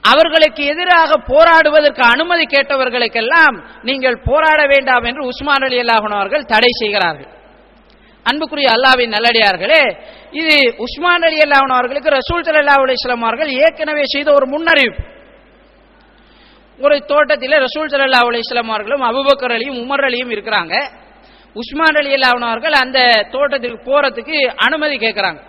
அவர்களுக்கு எதிராக போராடுவதற்கு அனுமதி கேட்டவர்களுக்கெல்லாம் நீங்கள் போராட வேண்டாம் என்று உஸ்மான் ரலியல்லாஹு அன்ஹு அவர்கள் தடை செய்கிறார்கள். அன்புக்குரிய அல்லாஹ்வின் நல்லடியார்களே, இது உஸ்மான் ரலியல்லாஹு அன்ஹு அவர்களுக்கு ரசூல் ஸல்லல்லாஹு அலைஹி வஸல்லம் அவர்கள் ஏற்கனவே செய்த ஒரு முன்னறிவிப்பு. ஒரு தோட்டத்தில் ரசூல் ஸல்லல்லாஹு அலைஹி வஸல்லம் அவர்களும் அபூபக்கர் அலியும் உமர் அலியும் இருக்கிறாங்க. உஸ்மான் ரலியல்லாஹு அன்ஹு அவர்கள் அந்த தோட்டத்திற்கு போறதுக்கு அனுமதி கேட்கிறாங்க.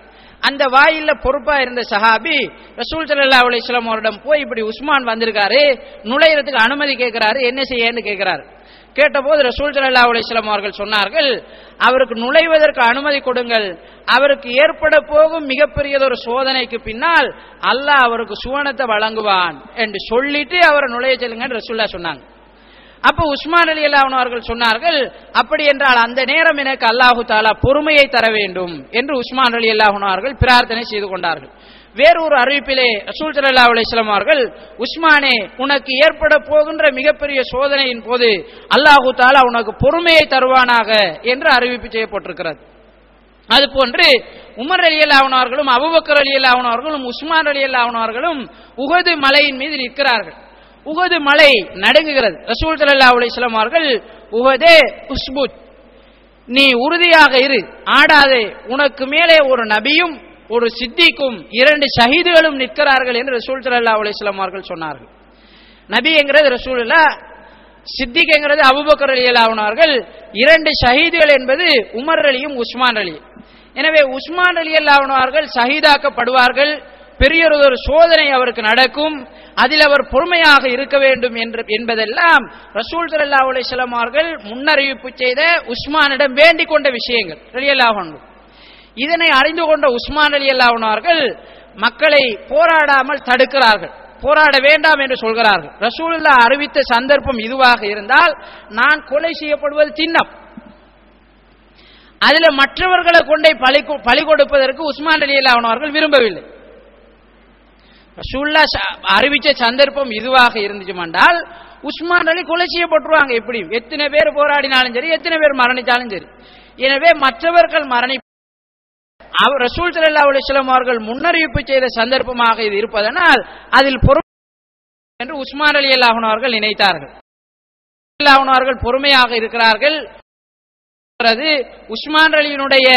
அந்த வாயில்ல பொறுப்பா இருந்த சஹாபி ரசூல் ஸல்லல்லாஹு அலைஹி வஸல்லம் அவரிடம் போய் இப்படி உஸ்மான் வந்திருக்காரு, நுழையறதுக்கு அனுமதி கேட்கிறாரு, என்ன செய்யன்னு கேட்கிறாரு. கேட்டபோது ரசூல் ஸல்லல்லாஹு அலைஹி வஸல்லம் அவர்கள் சொன்னார்கள், அவருக்கு நுழைவதற்கு அனுமதி கொடுங்கள், அவருக்கு ஏற்பட போகும் மிகப்பெரியதொரு சோதனைக்கு பின்னால் அல்லாஹ் அவருக்கு சுவனத்தை வழங்குவான் என்று சொல்லிட்டு அவரை நுழைய செல்லுங்கன்னு ரசூலுல்லாஹ் சொன்னாங்க. அப்ப உஸ்மான் ரலியல்லாஹு அன்ஹு அவர்கள் சொன்னார்கள், அப்படி என்றால் அந்த நேரம் எனக்கு அல்லாஹு தஆலா பொறுமையை தர வேண்டும் என்று உஸ்மான் ரலியல்லாஹு அன்ஹு அவர்கள் பிரார்த்தனை செய்து கொண்டார்கள். வேறொரு அறிவிப்பிலே ரசூல் ஸல்லல்லாஹு அலைஹி வஸல்லம் அவர்கள், உஸ்மானே, உனக்கு ஏற்பட போகின்ற மிகப்பெரிய சோதனையின் போது அல்லாஹு தஆலா உனக்கு பொறுமையை தருவானாக என்று அறிவிப்பு செய்யப்பட்டிருக்கிறது. அதுபோன்று உமர் ரலியல்லாஹு அன்ஹு அவர்களும் அபூபக்கர் ரலியல்லாஹு அன்ஹு அவர்களும் உஸ்மான் ரலியல்லாஹு அன்ஹு அவர்களும் உஹது மலையின் மீது நிற்கிறார்கள். உஹது மலை நடுங்குகிறது. ரசூல் ஸல்லல்லாஹு அலைஹி வஸல்லம் அவர்கள், உஹதே உஸ்புத், நீ உறுதியாக இரு, ஆடாதே, உனக்கு மேலே ஒரு நபியும் ஒரு சித்திக்கும் 2 ஷஹீதுகளும் நிற்கிறார்கள் என்று ரசூல் ஸல்லல்லாஹு அலைஹி வஸல்லம் அவர்கள் சொன்னார்கள். நபி என்கிறது ரசூலுல்லாஹ், சித்திக் என்கிறது அபூபக்கர் ரலியல்லாஹு அன்ஹு அவர்கள், 2 ஷஹீதுகள் என்பது உமர் ரலியும் உஸ்மான் ரலி. எனவே உஸ்மான் ரலியல்லாஹு அன்ஹு அவர்கள் ஷஹீதாக்கப்படுவார்கள், பெரியொரு சோதனை அவருக்கு நடக்கும், அதில் அவர் பொறுமையாக இருக்க வேண்டும் என்பதெல்லாம் ரசூல் ஸல்லல்லாஹு அலைஹி வஸல்லம் அவர்கள் முன்னறிவிப்பு செய்த உஸ்மானிடம் வேண்டிக் கொண்ட விஷயங்கள் ரலியல்லாஹு அன்ஹு. இதனை அறிந்து கொண்ட உஸ்மான் ரலியல்லாஹு அன்ஹு அவர்கள் மக்களை போராடாமல் தடுக்கிறார்கள், போராட வேண்டாம் என்று சொல்கிறார்கள். ரசூலுல்லாஹ் அறிவித்த சந்தர்ப்பம் இதுவாக இருந்தால் நான் கொலை செய்யப்படுவது திண்ணம், அதில் மற்றவர்களை கொண்டே பழி கொடுப்பதற்கு உஸ்மான் ரலியல்லாஹு அன்ஹு அவர்கள் விரும்பவில்லை. ரசூலுல்லாஹ் அறிவிச்ச சந்தர்ப்பம் இதுவாக இருந்துச்சுமென்றால் உஸ்மான் அலி கொலை செய்யப்பட்டுருவாங்க. எப்படி எத்தனை பேர் போராடினாலும் சரி, எத்தனை பேர் மரணித்தாலும் சரி. எனவே மற்றவர்கள் ரசூல் ஸல்லல்லாஹு அலைஹி வஸல்லம் அவர்கள் முன்னறிவிப்பு செய்த சந்தர்ப்பமாக இது இருப்பதனால் அதில் என்று உஸ்மான் ரலியல்லாஹு அன்ஹு அவர்கள் நினைத்தார்கள். அவர்கள் பொறுமையாக இருக்கிறார்கள். உஸ்மான் ரலியினுடைய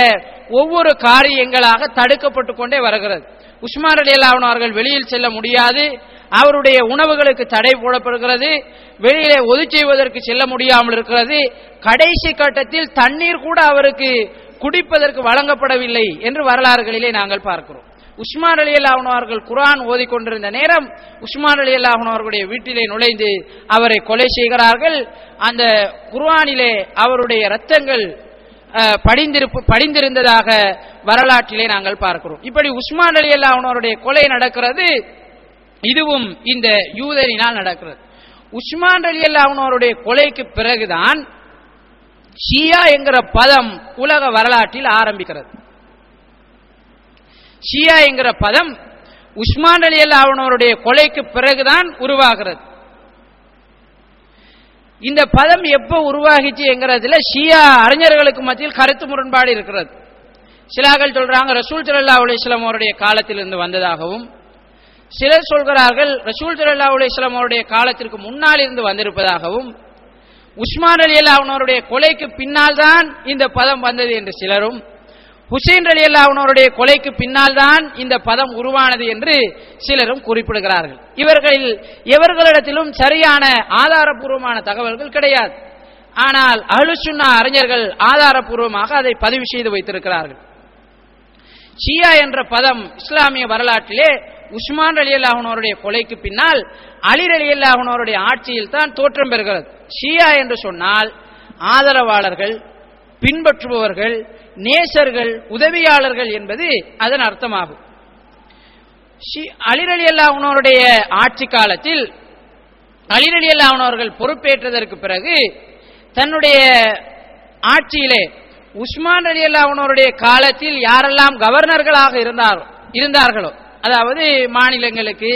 ஒவ்வொரு காரியங்களாக தடுக்கப்பட்டு கொண்டே வருகிறது. உஸ்மான் ரலியல்லாஹு அன்ஹு அவர்கள் வெளியில் செல்ல முடியாது, அவருடைய உணவுகளுக்கு தடை போடப்படுகிறது, வெளியிலே ஒது செய்வதற்கு செல்ல முடியாமல் இருக்கிறது. கடைசி கட்டத்தில் தண்ணீர் கூட அவருக்கு குடிப்பதற்கு வழங்கப்படவில்லை என்று வரலாறுகளிலே நாங்கள் பார்க்கிறோம். உஸ்மான் ரலியல்லாஹு அன்ஹு அவர்கள் குர்ஆன் ஓதிக்கொண்டிருந்த நேரம் உஸ்மான் ரலியல்லாஹு அன்ஹு அவர்களுடைய வீட்டிலே நுழைந்து அவரை கொலை செய்கிறார்கள். அந்த குர்ஆனிலே அவருடைய இரத்தங்கள் படிந்திருந்ததாக வரலாற்றிலே நாங்கள் பார்க்கிறோம். இப்படி உஸ்மான் ரலியல்லாஹு அன்ஹு அவருடைய கொலை நடக்கிறது. இதுவும் இந்த யூதரினால் நடக்கிறது. உஸ்மான் ரலியல்லாஹு அன்ஹு அவருடைய கொலைக்கு பிறகுதான் ஷியா என்கிற பதம் உலக வரலாற்றில் ஆரம்பிக்கிறது. ஷியா என்கிற பதம் உஸ்மான் ரலியல்லாஹு அன்ஹு அவருடைய கொலைக்கு பிறகுதான் உருவாகிறது. இந்த பதம் எப்போ உருவாகிச்சு என்கிறதுல ஷியா அறிஞர்களுக்கு மத்தியில் கருத்து முரண்பாடு இருக்கிறது. சிலர்கள் சொல்றாங்க ரசூல் ஸல்லல்லாஹு அலைஹி வஸல்லம் அவருடைய காலத்திலிருந்து வந்ததாகவும், சிலர் சொல்கிறார்கள் ரசூல் ஸல்லல்லாஹு அலைஹி வஸல்லம் அவருடைய காலத்திற்கு முன்னால் இருந்து வந்திருப்பதாகவும், உஸ்மான் ரலியல்லாஹு அன்ஹு அவருடைய கொலைக்கு பின்னால் தான் இந்த பதம் வந்தது என்று சிலரும், ஹுசைன் ரலியல்லாஹு அன்ஹு அவருடைய கொலைக்கு பின்னால் தான் இந்த பதம் உருவானது என்று சிலரும் குறிப்பிடுகிறார்கள். இவர்களில் எவர்களிடத்திலும் சரியான ஆதாரபூர்வமான தகவல்கள் கிடையாது. ஆனால் அஹ்லுஸ் சுன்னா அறிஞர்கள் ஆதாரபூர்வமாக அதை பதிவு செய்து வைத்திருக்கிறார்கள். ஷியா என்ற பதம் இஸ்லாமிய வரலாற்றிலே உஸ்மான் ரலியல்லாஹு அன்ஹு அவருடைய கொலைக்கு பின்னால் அலி ரலியல்லாஹு அன்ஹு அவருடைய ஆட்சியில் தான் தோற்றம் பெறுகிறது. ஷியா என்று சொன்னால் ஆதரவாளர்கள், பின்பற்றுபவர்கள், நேசர்கள், உதவியாளர்கள் என்பது அதன் அர்த்தமாகும். அலி ரலியல்லாஹு அன்ஹு அவருடைய ஆட்சி காலத்தில் அலி ரலியல்லாஹு அன்ஹு அவர்கள் பொறுப்பேற்றதற்கு பிறகு தன்னுடைய ஆட்சியிலே உஸ்மான் ரலியல்லாஹு அன்ஹு அவருடைய காலத்தில் யாரெல்லாம் கவர்னர்களாக இருந்தார்களோ, அதாவது மாநிலங்களுக்கு,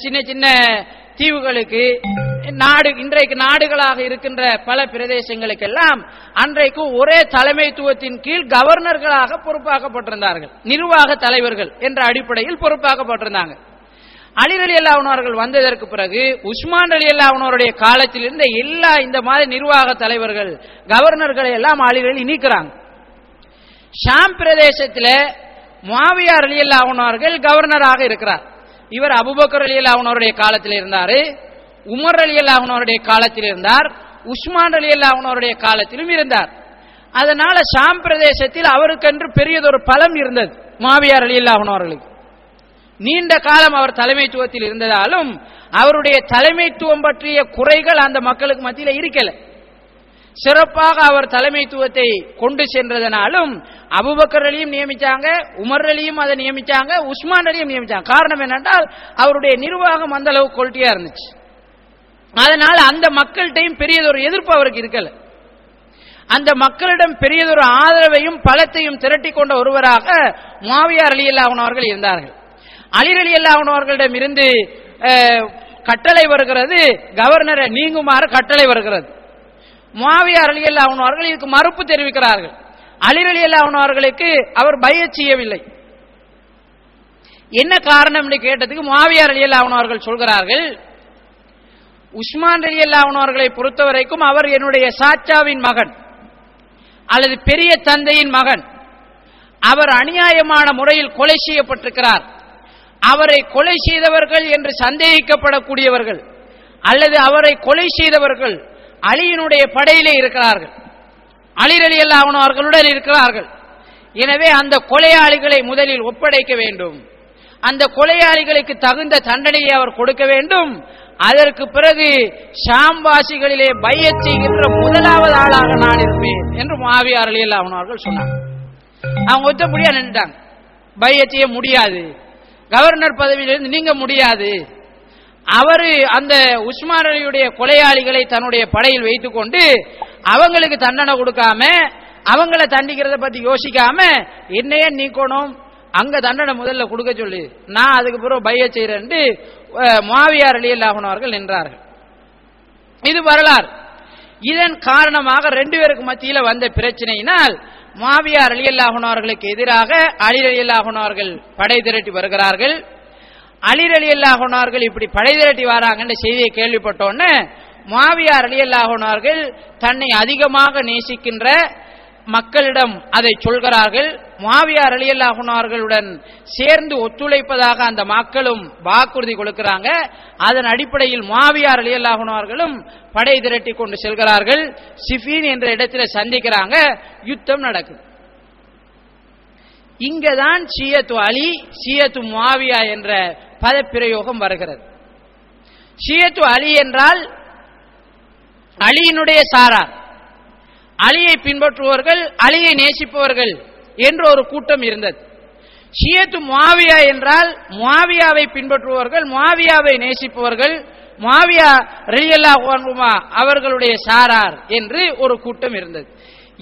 சின்ன சின்ன தீவுகளுக்கு, இன்றைக்கு நாடுகளாக இருக்கின்ற பல பிரதேசங்களுக்கெல்லாம் அன்றைக்கு ஒரே தலைமைத்துவத்தின் கீழ் கவர்னர்களாக பொறுப்பாக்கப்பட்டிருந்தார்கள். நிர்வாக தலைவர்கள் என்ற அடிப்படையில் பொறுப்பாக்கப்பட்டிருந்தாங்க. அலி ரலியல்லாஹு அன்ஹு அவர்கள் வந்ததற்கு பிறகு உஸ்மான் ரலியல்லாஹு அன்ஹு அவருடைய காலத்தில் இருந்த எல்லா இந்த மாதிரி நிர்வாக தலைவர்கள், கவர்னர்களை எல்லாம் அலி ரலி நீக்குறாங்க. ஷாம் பிரதேசத்தில் முஆவியா ரலியல்லாஹு அன்ஹு அவர்கள் கவர்னராக இருக்கிறார். இவர் அபூபக்கர் ரலியல்லாஹு அன்ஹு அவருடைய காலத்தில் இருந்தார், உமர் ரலியல்லாஹு அன்ஹு அவருடைய காலத்தில் இருந்தார், உஸ்மான் ரலியல்லாஹு அன்ஹு அவருடைய காலத்திலும் இருந்தார். அதனால ஷாம் பிரதேசத்தில் அவருக்கென்று பெரியதொரு பலம் இருந்தது. முஆவியா ரலியல்லாஹு அன்ஹு அவர்களுக்கு நீண்ட காலம் அவர் தலைமைத்துவத்தில் இருந்ததாலும் அவருடைய தலைமைத்துவம் பற்றிய குறைகள் அந்த மக்களுக்கு மத்தியில் இருக்கல. சிறப்பாக அவர் தலைமைத்துவத்தை கொண்டு சென்றதனாலும் அபூபக்கர் அலியும் நியமிச்சாங்க, உமர் அலியும் அதை நியமிச்சாங்க, உஸ்மான் அலியும் நியமிச்சாங்க. காரணம் என்னென்றால் அவருடைய நிர்வாகம் அந்த அளவு குவாலிட்டியா இருந்துச்சு. அதனால அந்த மக்கள்கிட்டையும் பெரியதொரு எதிர்ப்பு அவருக்கு இருக்கல. அந்த மக்களிடம் பெரியதொரு ஆதரவையும் பலத்தையும் திரட்டி கொண்ட ஒருவராக முஆவியா ரலியல்லாஹு அன்ஹு அவர்கள் இருந்தார்கள். அலி ரலியல்லாஹு அன்ஹு அவர்களிடம் இருந்து கட்டளை வருகிறது, கவர்னரை நீங்குமாறு கட்டளை வருகிறது. முஆவியா ரலியல்லாஹு அன்ஹு அவர்கள் இதுக்கு மறுப்பு தெரிவிக்கிறார்கள். அலி ரலியல்லாஹு அன்ஹு அவர்களுக்கு அவர் பைஅத் செய்யவில்லை. என்ன காரணம் என்று கேட்டதுக்கு முஆவியா ரலியல்லாஹு அன்ஹு அவர்கள் சொல்கிறார்கள், உஸ்மான் ரலியல்லாஹு அன்ஹு அவர்களை பொறுத்தவரைக்கும் அவர் என்னுடைய சாச்சாவின் மகன் அல்லது பெரிய தந்தையின் மகன். அவர் அநியாயமான முறையில் கொலை செய்யப்பட்டிருக்கிறார். அவரை கொலை செய்தவர்கள் என்று சந்தேகிக்கப்படக்கூடியவர்கள் அல்லது அவரை கொலை செய்தவர்கள் அலியினுடைய படையிலே இருக்கிறார்கள், அலி ரலியல்லாஹு அன்ஹு அவர்களுடன் இருக்கிறார்கள். எனவே அந்த கொலையாளிகளை முதலில் ஒப்படைக்க வேண்டும், அந்த கொலையாளிகளுக்கு தகுந்த தண்டனையை அவர் கொடுக்க வேண்டும். அதற்கு பிறகு ஷாம்வாசிகளிலே பைஅத் செய்கின்ற முதலாவது ஆளாக நான் இருப்பேன் என்று முஆவியா ரலியல்லாஹு அன்ஹு அவர்கள் சொன்னாங்க. அவங்க ஒத்தபடியா நின்றாங்க. பைஅத் செய்ய முடியாது, கவர்னர் பதவியிலிருந்து நீங்க முடியாது. அவரு அந்த உஸ்மான் அலியுடைய கொலையாளிகளை தன்னுடைய படையில் வைத்துக் கொண்டு அவங்களுக்கு தண்டனை கொடுக்காம, அவங்கள தண்டிக்கிறத பத்தி யோசிக்காம என்னையே நீக்கணும், அங்க தண்டனை முதல்ல கொடுக்க சொல்லி நான் அதுக்கு பிறகு பைஅத் செய்றேன் முஆவியா ரலியல்லாஹு அன்ஹு அவர்கள் நின்றார்கள். இது வரலாறு. இதன் காரணமாக ரெண்டு பேருக்கு மத்தியில வந்த பிரச்சனையினால் முஆவியா ரலியல்லாஹு அன்ஹு அவர்களுக்கு எதிராக அலி ரலியல்லாஹு அன்ஹு அவர்கள் படை திரட்டி வருகிறார்கள். அலி ரலியல்லாஹு அன்ஹு அவர்கள் இப்படி படை திரட்டி வராங்கன்ற செய்தியை கேள்விப்பட்டோன்னு முஆவியா ரலியல்லாஹு அன்ஹு அவர்கள் தன்னை அதிகமாக நேசிக்கின்ற மக்களிடம் அதை சொல்கிறார்கள். முஆவியா ரலியல்லாஹு அன்ஹு அவர்களுடன் சேர்ந்து ஒத்துழைப்பதாக அந்த மக்களும் வாக்குறுதி கொடுக்கிறாங்க. அதன் அடிப்படையில் முஆவியா ரலியல்லாஹு அன்ஹு அவர்களும் படை திரட்டி கொண்டு செல்கிறார்கள். சிஃபீன் என்ற இடத்துல சந்திக்கிறாங்க. யுத்தம் நடக்குது. இங்கதான் ஷியத்து அலி ஷியத்து முஆவியா என்ற பதப்பிரயோகம் வருகிறது. ஷியத்து அலி என்றால் அலியினுடைய சாரார், அலியை பின்பற்றுபவர்கள், அலியை நேசிப்பவர்கள் என்ற ஒரு கூட்டம் இருந்தது. ஷியத்து முஆவியா என்றால் முஆவியாவை பின்பற்றுபவர்கள், முஆவியாவை நேசிப்பவர்கள், முஆவியா ரலியல்லாஹு அன்ஹு அவர்களுடைய சாரார் என்று ஒரு கூட்டம் இருந்தது.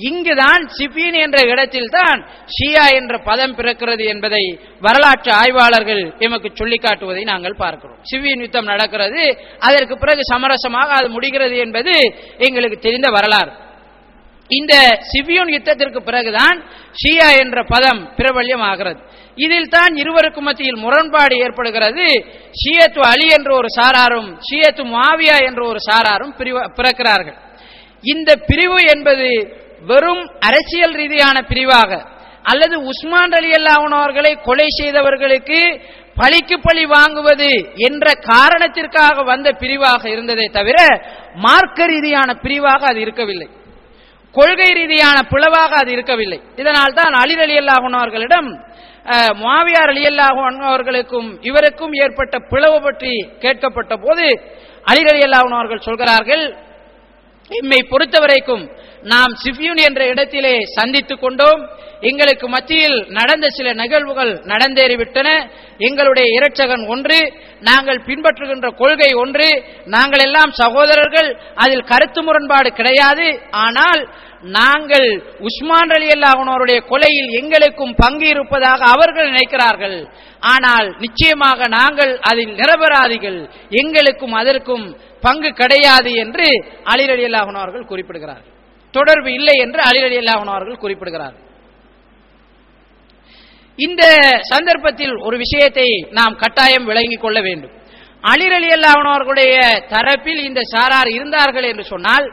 இங்குதான் சிஃபீன் என்ற இடத்தில் தான் ஷியா என்ற பதம் பிறக்கிறது என்பதை வரலாற்று ஆய்வாளர்கள் எமக்கு சொல்லி காட்டுவதை நாங்கள் பார்க்கிறோம். சிஃபீன் யுத்தம் நடக்கிறது, அதற்கு பிறகு சமரசமாக அது முடிகிறது என்பது எங்களுக்கு தெரிந்த வரலாறு. இந்த சிஃபியூன் யுத்தத்திற்கு பிறகுதான் ஷியா என்ற பதம் பிரபல்யம் ஆகிறது. இதில் தான் இருவருக்கு மத்தியில் முரண்பாடு ஏற்படுகிறது. ஷியத்து அலி என்ற ஒரு சாராரும் ஷியத்து முஆவியா என்ற ஒரு சாராரும் பிறக்கிறார்கள். இந்த பிரிவு என்பது வெறும் அரசியல் ரீதியான பிரிவாக அல்லது உஸ்மான் ரலியல்லாஹு அன்ஹு அவர்களை கொலை செய்தவர்களுக்கு பழிக்கு பழி வாங்குவது என்ற காரணத்திற்காக வந்த பிரிவாக இருந்ததை தவிர மார்க்க ரீதியான பிரிவாக அது இருக்கவில்லை, கொள்கை ரீதியான பிளவாக அது இருக்கவில்லை. இதனால் தான் அலி ரலியல்லாஹு அன்ஹு அவர்களிடம் முஆவியா ரலியல்லாஹு அன்ஹு அவர்களுக்கும் இவருக்கும் ஏற்பட்ட பிளவு பற்றி கேட்கப்பட்ட போது அலி ரலியல்லாஹு அன்ஹு அவர்கள் சொல்கிறார்கள், எம்மை பொறுத்தவரைக்கும் நாம் சிஃபியூன் என்ற இடத்திலே சந்தித்துக் கொண்டோம். எங்களுக்கு மத்தியில் நடந்த சில நிகழ்வுகள் நடந்தேறிவிட்டன. எங்களுடைய இரட்சகன் ஒன்று, நாங்கள் பின்பற்றுகின்ற கொள்கை ஒன்று, நாங்கள் எல்லாம் சகோதரர்கள், அதில் கருத்து முரண்பாடு கிடையாது. ஆனால் நாங்கள் உஸ்மான் ரலியல்லாஹு அன்ஹு அவருடைய கொலையில் எங்களுக்கும் பங்கு இருப்பதாக அவர்கள் நினைக்கிறார்கள். ஆனால் நிச்சயமாக நாங்கள் அதில் நிரபராதிகள், எங்களுக்கும் அதற்கும் பங்கு கிடையாது என்று அலி ரலியல்லாஹு அன்ஹு அவர்கள் குறிப்பிடுகிறார்கள். தொடர்பு இல்லை என்று அலி ரலியல்லாஹு அன்ஹு அவர்கள் குறிப்பிடுகிறார்கள். இந்த சந்தர்ப்பத்தில் ஒரு விஷயத்தை நாம் கட்டாயம் விளங்கிக் கொள்ள வேண்டும். அலி ரலியல்லாஹு அன்ஹு அவர்களுடைய தரப்பில் இந்த சாரார் இருந்தார்கள் என்று சொன்னால்,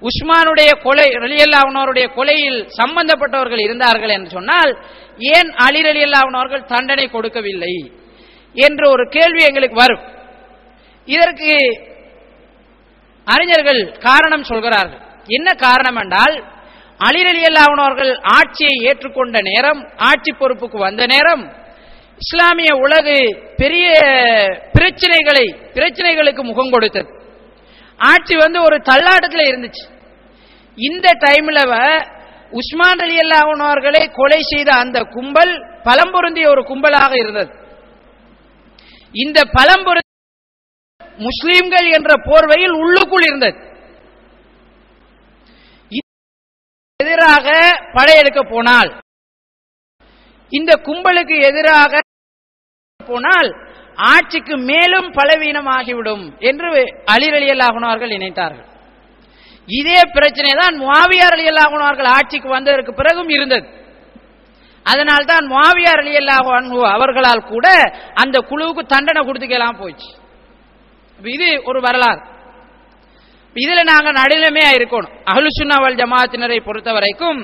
உஸ்மானுடைய கொலை ரலியல்லாஹு அன்ஹு அவருடைய கொலையில் சம்பந்தப்பட்டவர்கள் இருந்தார்கள் என்று சொன்னால், ஏன் அலி ரலியல்லாஹு அன்ஹு அவர்கள் தண்டனை கொடுக்கவில்லை என்ற ஒரு கேள்வி எங்களுக்கு வரும். இதற்கு அறிஞர்கள் காரணம் சொல்கிறார்கள். என்ன காரணம் என்றால், அலி ரலியல்லாஹு அன்ஹு அவர்கள் ஆட்சியை ஏற்றுக்கொண்ட நேரம், ஆட்சி பொறுப்புக்கு வந்த நேரம், இஸ்லாமிய உலகு பெரிய பிரச்சனைகளுக்கு முகம் கொடுத்தது. ஆட்சி ஒரு தள்ளாட்டத்தில் இருந்துச்சு. இந்த டைம்ல உஸ்மான் ரலியல்லாஹு அன்ஹு அவர்களை கொலை செய்த அந்த கும்பல் பலம் பொருந்திய ஒரு கும்பலாக இருந்தது. இந்த பலம் பொருந்திய முஸ்லிம்கள் என்ற போர்வையில் உள்ளுக்குள் இருந்தது. எதிராக படையெடுக்க போனால், இந்த கும்பலுக்கு எதிராக போனால் ஆட்சிக்கு மேலும் பலவீனமாகிவிடும் என்று அலி ரலியல்லாஹு அன்ஹு அவர்கள் நினைத்தார்கள். இதே பிரச்சனை தான் முஆவியா ரலியல்லாஹு அன்ஹு அவர்கள் ஆட்சிக்கு வந்ததற்கு பிறகும் இருந்தது. அதனால்தான் முஆவியா ரலியல்லாஹு அன்ஹு அவர்களால் கூட அந்த குழுவுக்கு தண்டனை கொடுத்துக்கலாம் போச்சு. இது ஒரு வரலாறு. இதுல நாங்க நடுநிலைமையா இருக்கணும். அஹ்லுஸ் சுன்னah வல் ஜமாஅத்தினரை பொறுத்தவரைக்கும்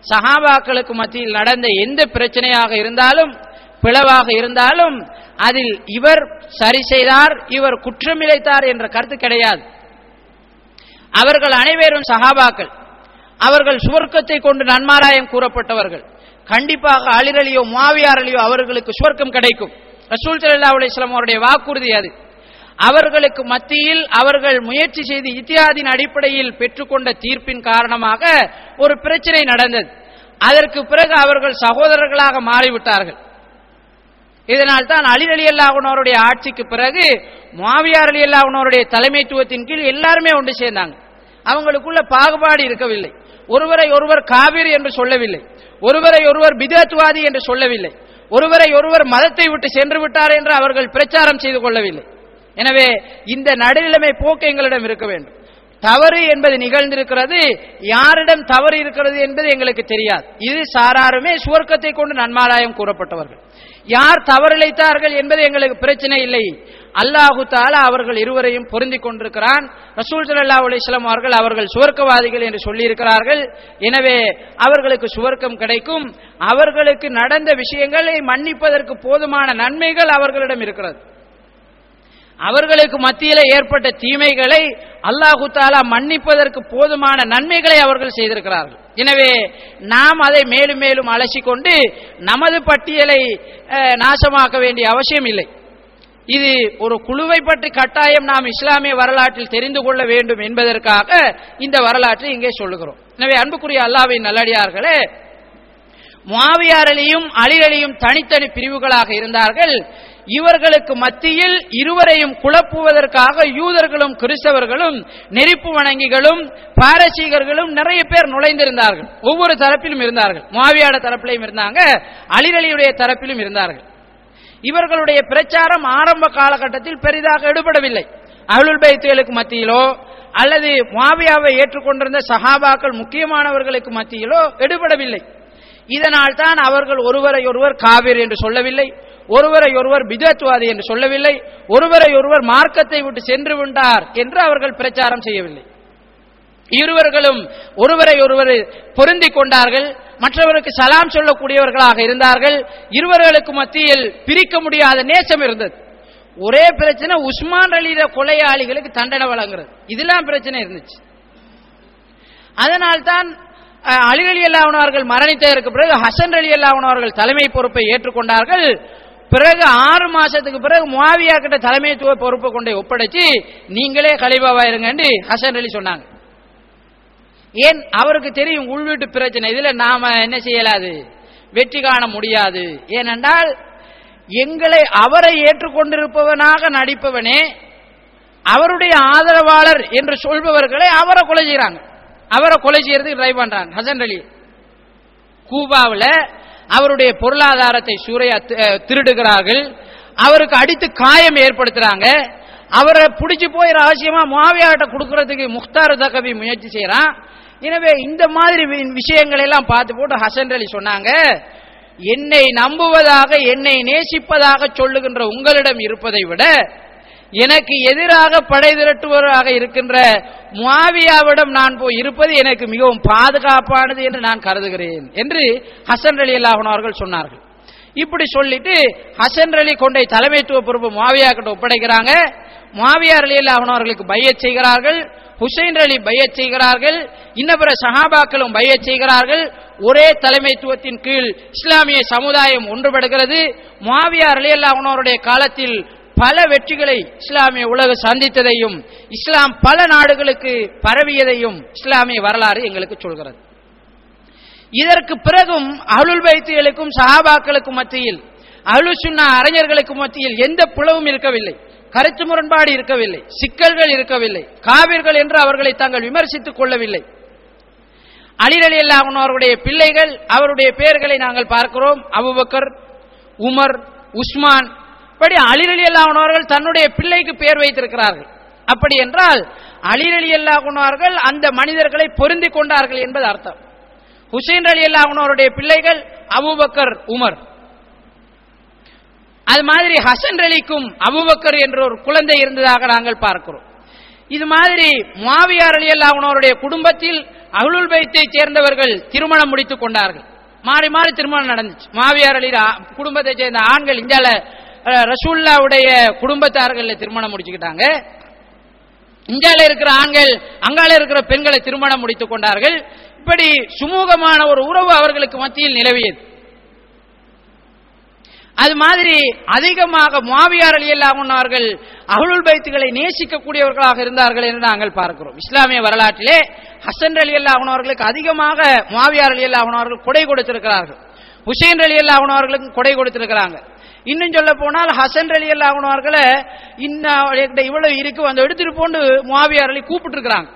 சஹாபாக்களுக்கு மத்தியில் நடந்த எந்த பிரச்சனையாக இருந்தாலும், பிளவாக இருந்தாலும், அதில் இவர் சரி செய்தார், இவர் குற்றமிழைத்தார் என்ற கருத்து கிடையாது. அவர்கள் அனைவரும் சஹாபாக்கள். அவர்கள் சுவர்க்கத்தை கொண்டு நன்மாராயம் கூறப்பட்டவர்கள். கண்டிப்பாக அலி ரலியோ முஆவியா ரலியோ அவர்களுக்கு சுவர்க்கம் கிடைக்கும். ரசூல் ஸல்லல்லாஹு அலைஹி வஸல்லம் அவருடைய வாக்குறுதி அது. அவர்களுக்கு மத்தியில் அவர்கள் முயற்சி செய்து இத்தியாதின் அடிப்படையில் பெற்றுக்கொண்ட தீர்ப்பின் காரணமாக ஒரு பிரச்சனை நடந்தது. அதற்கு பிறகு அவர்கள் சகோதரர்களாக மாறிவிட்டார்கள். இதனால் தான் அலி ரலியல்லாஹு அன்ஹு அவருடைய ஆட்சிக்கு பிறகு முஆவியா ரலியல்லாஹு அன்ஹு அவருடைய தலைமைத்துவத்தின் கீழ் எல்லாருமே ஒன்று சேர்ந்தாங்க. அவங்களுக்குள்ள பாகுபாடு இருக்கவில்லை. ஒருவரை ஒருவர் காபிர் என்று சொல்லவில்லை, ஒருவரை ஒருவர் பிதஅத்வாதி என்று சொல்லவில்லை, ஒருவரை ஒருவர் மதத்தை விட்டு சென்று விட்டார் என்று அவர்கள் பிரச்சாரம் செய்து கொள்ளவில்லை. எனவே இந்த நடுநிலைமை போக்கு எங்களிடம் இருக்க வேண்டும். தவறு என்பது நிகழ்ந்திருக்கிறது, யாரிடம் தவறு இருக்கிறது என்பது எங்களுக்கு தெரியாது. இது சாராருமே சுவர்க்கத்தை கொண்டு நன்மாராயம் கூறப்பட்டவர்கள். யார் தவறிழைத்தார்கள் என்பது எங்களுக்கு பிரச்சனை இல்லை. அல்லாஹு தஆலா அவர்கள் இருவரையும் பொருந்திக் கொண்டிருக்கிறான். ரசூல் ஸல்லல்லாஹு அலைஹி வஸல்லம் அவர்கள் சுவர்க்கவாதிகள் என்று சொல்லி இருக்கிறார்கள். எனவே அவர்களுக்கு சுவர்க்கம் கிடைக்கும். அவர்களுக்கு நடந்த விஷயங்களை மன்னிப்பதற்கு போதுமான நன்மைகள் அவர்களிடம் இருக்கிறது. அவர்களுக்கு மத்தியிலே ஏற்பட்ட தீமைகளை அல்லாஹு தஆலா மன்னிப்பதற்கு போதுமான நன்மைகளை அவர்கள் செய்திருக்கிறார்கள். எனவே நாம் அதை மேலும் மேலும் அலசிக்கொண்டு நமது பட்டியலை நாசமாக்க வேண்டிய அவசியம் இல்லை. இது ஒரு குழுவை பற்றி கட்டாயம் நாம் இஸ்லாமிய வரலாற்றில் தெரிந்து கொள்ள வேண்டும் என்பதற்காக இந்த வரலாற்றை இங்கே சொல்லுகிறோம். எனவே அன்புக்குரிய அல்லாஹ்வின் நல்லடியார்களே, முஆவியா ரலியும் அலி ரலியும் தனித்தனி பிரிவுகளாக இருந்தார்கள். இவர்களுக்கு மத்தியில் இருவரையும் குழப்புவதற்காக யூதர்களும் கிறிஸ்தவர்களும் நெருப்பு வணங்கிகளும் பாரசீகர்களும் நிறைய பேர் நுழைந்திருந்தார்கள். ஒவ்வொரு தரப்பிலும் இருந்தார்கள். முஆவியா தரப்பிலும் இருந்தாங்க, அலி ரலியுடைய தரப்பிலும் இருந்தார்கள். இவர்களுடைய பிரச்சாரம் ஆரம்ப காலகட்டத்தில் பெரிதாக எடுபடவில்லை. அஹ்லுல் பைத்துகளுக்கு மத்தியிலோ அல்லது முஆவியாவை ஏற்றுக்கொண்டிருந்த சஹாபாக்கள் முக்கியமானவர்களுக்கு மத்தியிலோ எடுபடவில்லை. இதனால் தான் அவர்கள் ஒருவரை ஒருவர் காபிர் என்று சொல்லவில்லை, ஒருவரை ஒருவர் பிதஅத்வாதி என்று சொல்லவில்லை, ஒருவரை ஒருவர் மார்க்கத்தை விட்டு சென்று விட்டார் என்று அவர்கள் பிரச்சாரம் செய்யவில்லை. இருவர்களும் ஒருவரை ஒருவர் பொருந்திக் கொண்டார்கள். மற்றவருக்கு சலாம் சொல்லக்கூடியவர்களாக இருந்தார்கள். இருவர்களுக்கு மத்தியில் பிரிக்க முடியாத நேசம் இருந்தது. ஒரே பிரச்சனை, உஸ்மான் ரலிய கொலையாளிகளுக்கு தண்டனை வழங்குறது, இதெல்லாம் பிரச்சனை இருந்துச்சு. அதனால்தான் அலி ரலியல்லாஹு அன்ஹு அவர்கள் மரணித்ததற்கு பிறகு ஹசன் ரலியல்லாஹு அன்ஹு அவர்கள் தலைமை பொறுப்பை ஏற்றுக்கொண்டார்கள். பிறகு 6 மாசத்துக்கு பிறகு முஆவியா கிட்ட தலைமைத்துவ பொறுப்பை கொண்டு ஒப்படைச்சு நீங்களே கலீஃபாவா இருங்க என்று ஹசன் ரலி சொன்னாங்க. ஏன்? அவருக்கு தெரியும் உள்வீட்டு பிரச்சனை, இதுல நாம என்ன செய்யலாது, வெற்றி காண முடியாது. ஏனென்றால் எங்களை அவரை ஏற்றுக்கொண்டிருப்பவனாக நடிப்பவனே அவருடைய ஆதரவாளர் என்று சொல்பவர்களை அவரை கொலை செய்யறாங்க. அவரை கொலை செய்யறதுக்கு ட்ரை பண்றாங்க. ஹசன் அலி கூபாவில் அவருடைய பொருளாதாரத்தை திருடுகிறார்கள். அவருக்கு அடித்து காயம் ஏற்படுத்துறாங்க. அவரை பிடிச்சு போய் ரகசியமா முஆவியா கிட்ட கொடுக்கறதுக்கு முக்தார் தகவி முயற்சி செய்யறான். எனவே இந்த மாதிரி விஷயங்கள் எல்லாம் பார்த்து போட்டு ஹசன் அலி சொன்னாங்க, என்னை நம்புவதாக என்னை நேசிப்பதாக சொல்லுகின்ற உங்களிடம் இருப்பதை விட எனக்கு எதிராக படை திரட்டுவராக இருக்கின்ற முஆவியாவிடம் நான் போய் இருப்பது எனக்கு மிகவும் பாதுகாப்பானது என்று நான் கருதுகிறேன் என்று ஹசன் ரலியல்லாஹு அன்ஹு அவர்கள் சொன்னார்கள். இப்படி சொல்லிட்டு ஹசன் அலி கொண்டை தலைமைத்துவ பொறுப்பு முஆவியா கிட்ட ஒப்படைக்கிறாங்க. முஆவியா ரலியல்லாஹு அன்ஹு அவர்களுக்கு பையத் செய்கிறார்கள். ஹுசைன் அலி பையத் செய்கிறார்கள். இன்னபிற சஹாபாக்களும் பையத் செய்கிறார்கள். ஒரே தலைமைத்துவத்தின் கீழ் இஸ்லாமிய சமுதாயம் ஒன்றுபடுகிறது. முஆவியா ரலியல்லாஹு அன்ஹு அவருடைய காலத்தில் பல வெற்றிகளை இஸ்லாமிய உலகம் சந்தித்ததையும் இஸ்லாம் பல நாடுகளுக்கு பரவியதையும் இஸ்லாமிய வரலாறு எங்களுக்கு சொல்கிறது. இதற்கு பிறகும் அஹ்லுல் பைத்துகளுக்கும் சஹாபாக்களுக்கும் மத்தியில் அஹ்லுஸ் சுன்னா அறிஞர்களுக்கு மத்தியில் எந்த பிளவும் இருக்கவில்லை, கருத்து முரண்பாடு இருக்கவில்லை, சிக்கல்கள் இருக்கவில்லை, காவிர்கள் என்று அவர்களை தாங்கள் விமர்சித்துக் கொள்ளவில்லை. அலி ரலியல்லாஹு அன்ஹு அவருடைய பிள்ளைகள், அவருடைய பெயர்களை நாங்கள் பார்க்கிறோம். Abu Bakr, Umar, Usman. அப்படி அலி ரலியல்லாஹு அன்ஹு அவர்கள் தன்னுடைய பிள்ளைக்கு பெயர் வைத்திருக்கிறார்கள். அப்படி என்றால் அலி ரலியல்லாஹு அன்ஹு அவர்கள் அந்த மனிதர்களை பொருந்தி கொண்டார்கள் என்பது அர்த்தம். ஹுசைன் ரலியல்லாஹு அன்ஹு அவருடைய பிள்ளைகள் அபூபக்கர், உமர். அது மாதிரி ஹசன் அலிக்கும் அபூபக்கர் என்ற ஒரு குழந்தை இருந்ததாக நாங்கள் பார்க்கிறோம். இது மாதிரி முஆவியா ரலியல்லாஹு அன்ஹு அவருடைய குடும்பத்தில் அஹ்லுல் பைத்தை சேர்ந்தவர்கள் திருமணம் முடித்துக் கொண்டார்கள். மாறி மாறி திருமணம் நடந்துச்சு. முஆவியா ரலி குடும்பத்தை சேர்ந்த ஆண்கள் இந்தியால ரசூலுல்லாஹ்வுடைய குடும்பத்தார்கள் திருமணம் முடிச்சுக்கிட்டாங்க. இந்தியால இருக்கிற ஆண்கள் அங்கால இருக்கிற பெண்களை திருமணம் முடித்துக் கொண்டார்கள். இப்படி சுமூகமான ஒரு உறவு அவர்களுக்கு மத்தியில் நிலவியது. அது மாதிரி அதிகமாக முஆவியா ரலியல்லாஹு அன்ஹு அவர்கள் அஹ்லுல் பைத்துகளை நேசிக்கக்கூடியவர்களாக இருந்தார்கள் என்று நாங்கள் பார்க்கிறோம். இஸ்லாமிய வரலாற்றிலே ஹசன் ரலியல்லாஹு அன்ஹு அவர்களுக்கு அதிகமாக முஆவியா ரலியல்லாஹு அன்ஹு அவர்கள் கொடை கொடுத்திருக்கிறார்கள். ஹுசைன் ரலியல்லாஹு அன்ஹு அவர்களுக்கு கொடை கொடுத்திருக்கிறாங்க. இன்னும் சொல்ல போனால் ஹசன் ரலியல்லாஹு அன்ஹு அவர்களை இவ்வளவு இருக்கு வந்து எடுத்துட்டு போன்னு முஆவியா ரலி கூப்பிட்டு இருக்கிறாங்க.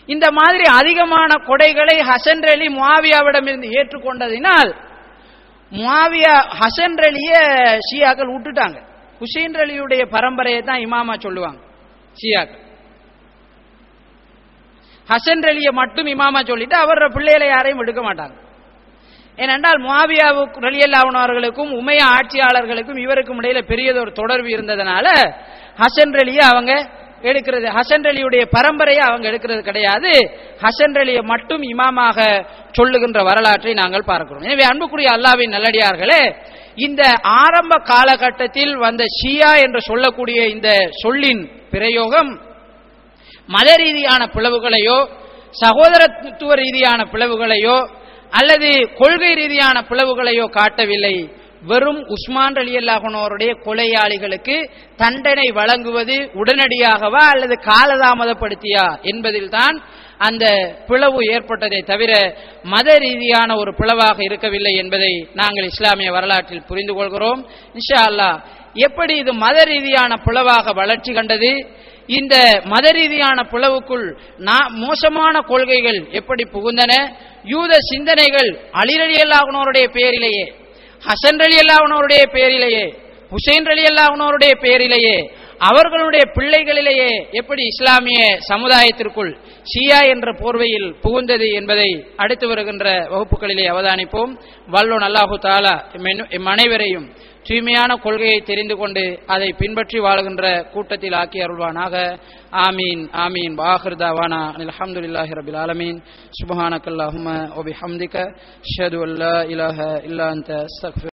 இந்த மாதிரி அதிகமான கொடைகளை ஹசன் ரலி முஆவியாவிடமிருந்து ஏற்றுக்கொண்டதினால் முஆவியா ஹசன் ரலிய ஷியாக்கள் விட்டுட்டாங்க. ஹுசைன் ரலியுடைய பரம்பரையை தான் இமாமா சொல்லுவாங்க ஷியாக்கள். ஹசன் ரலிய மட்டும் இமாமா சொல்லிட்டு அவர பிள்ளைகளை யாரையும் எடுக்க மாட்டாங்க. ஏனென்றால் முஆவியா ரலியல்லாஹு அன்ஹு அவர்களுக்கும் உமையா ஆட்சியாளர்களுக்கும் இவருக்கும் இடையில பெரியதொரு தொடர்பு இருந்ததனால ஹசன் ரலிய அவங்க எடுக்கிறது, ஹசன் ரலியுடைய பரம்பரையை அவங்க எடுக்கிறது கிடையாது. ஹசன் ரலியை மட்டும் இமாமாக சொல்லுகின்ற வரலாற்றை நாங்கள் பார்க்கிறோம். எனவே அன்புக்குரிய அல்லாஹ்வின் நல்லடியார்களே, இந்த ஆரம்ப காலகட்டத்தில் வந்த ஷியா என்று சொல்லக்கூடிய இந்த சொல்லின் பிரயோகம் மத ரீதியான பிளவுகளையோ சகோதரத்துவ ரீதியான பிளவுகளையோ அல்லது கொள்கை ரீதியான பிளவுகளையோ காட்டவில்லை. வெறும் உஸ்மான் ரலியல்லாஹு அன்ஹு அவருடைய கொலையாளிகளுக்கு தண்டனை வழங்குவது உடனடியாகவா அல்லது காலதாமதப்படுத்தியா என்பதில் தான் அந்த பிளவு ஏற்பட்டதை தவிர மத ரீதியான ஒரு பிளவாக இருக்கவில்லை என்பதை நாங்கள் இஸ்லாமிய வரலாற்றில் புரிந்து கொள்கிறோம். இன்ஷா அல்லாஹ் எப்படி இது மத ரீதியான பிளவாக வளர்ச்சி கண்டது, இந்த மத ரீதியான பிளவுக்குள் மோசமான கொள்கைகள் எப்படி புகுந்தன, யூத சிந்தனைகள் அலி ரலியல்லாஹு அன்ஹு அவருடைய பெயரிலேயே, ஹசன் ரலியல்லாஹு அன்ஹு அவருடைய பெயரிலேயே, ஹுசைன் ரலியல்லாஹு அன்ஹு அவருடைய பெயரிலேயே, அவர்களுடைய பிள்ளைகளிலேயே எப்படி இஸ்லாமிய சமுதாயத்திற்குள் ஷியா என்ற போர்வையில் புகுந்தது என்பதை அடுத்து வருகின்ற வகுப்புகளிலே அவதானிப்போம். வல்லோன் அல்லாஹு தஆலா எம் அனைவரையும் தூய்மையான கொள்கையை தெரிந்து கொண்டு அதை பின்பற்றி வாழுகின்ற கூட்டத்தில் ஆக்கி அருள்வானாக. ஆமீன் ஆமீன். வாஹிர் தஅவானா அல்ஹம்துலில்லாஹி ரப்பில் ஆலமீன். சுப்ஹானக்கல்லாஹும்ம வ பிஹம்திக அஷ்ஹது அல்லா இலாஹா இல்லா அன்த அஸ்தக்ஃபிருக்க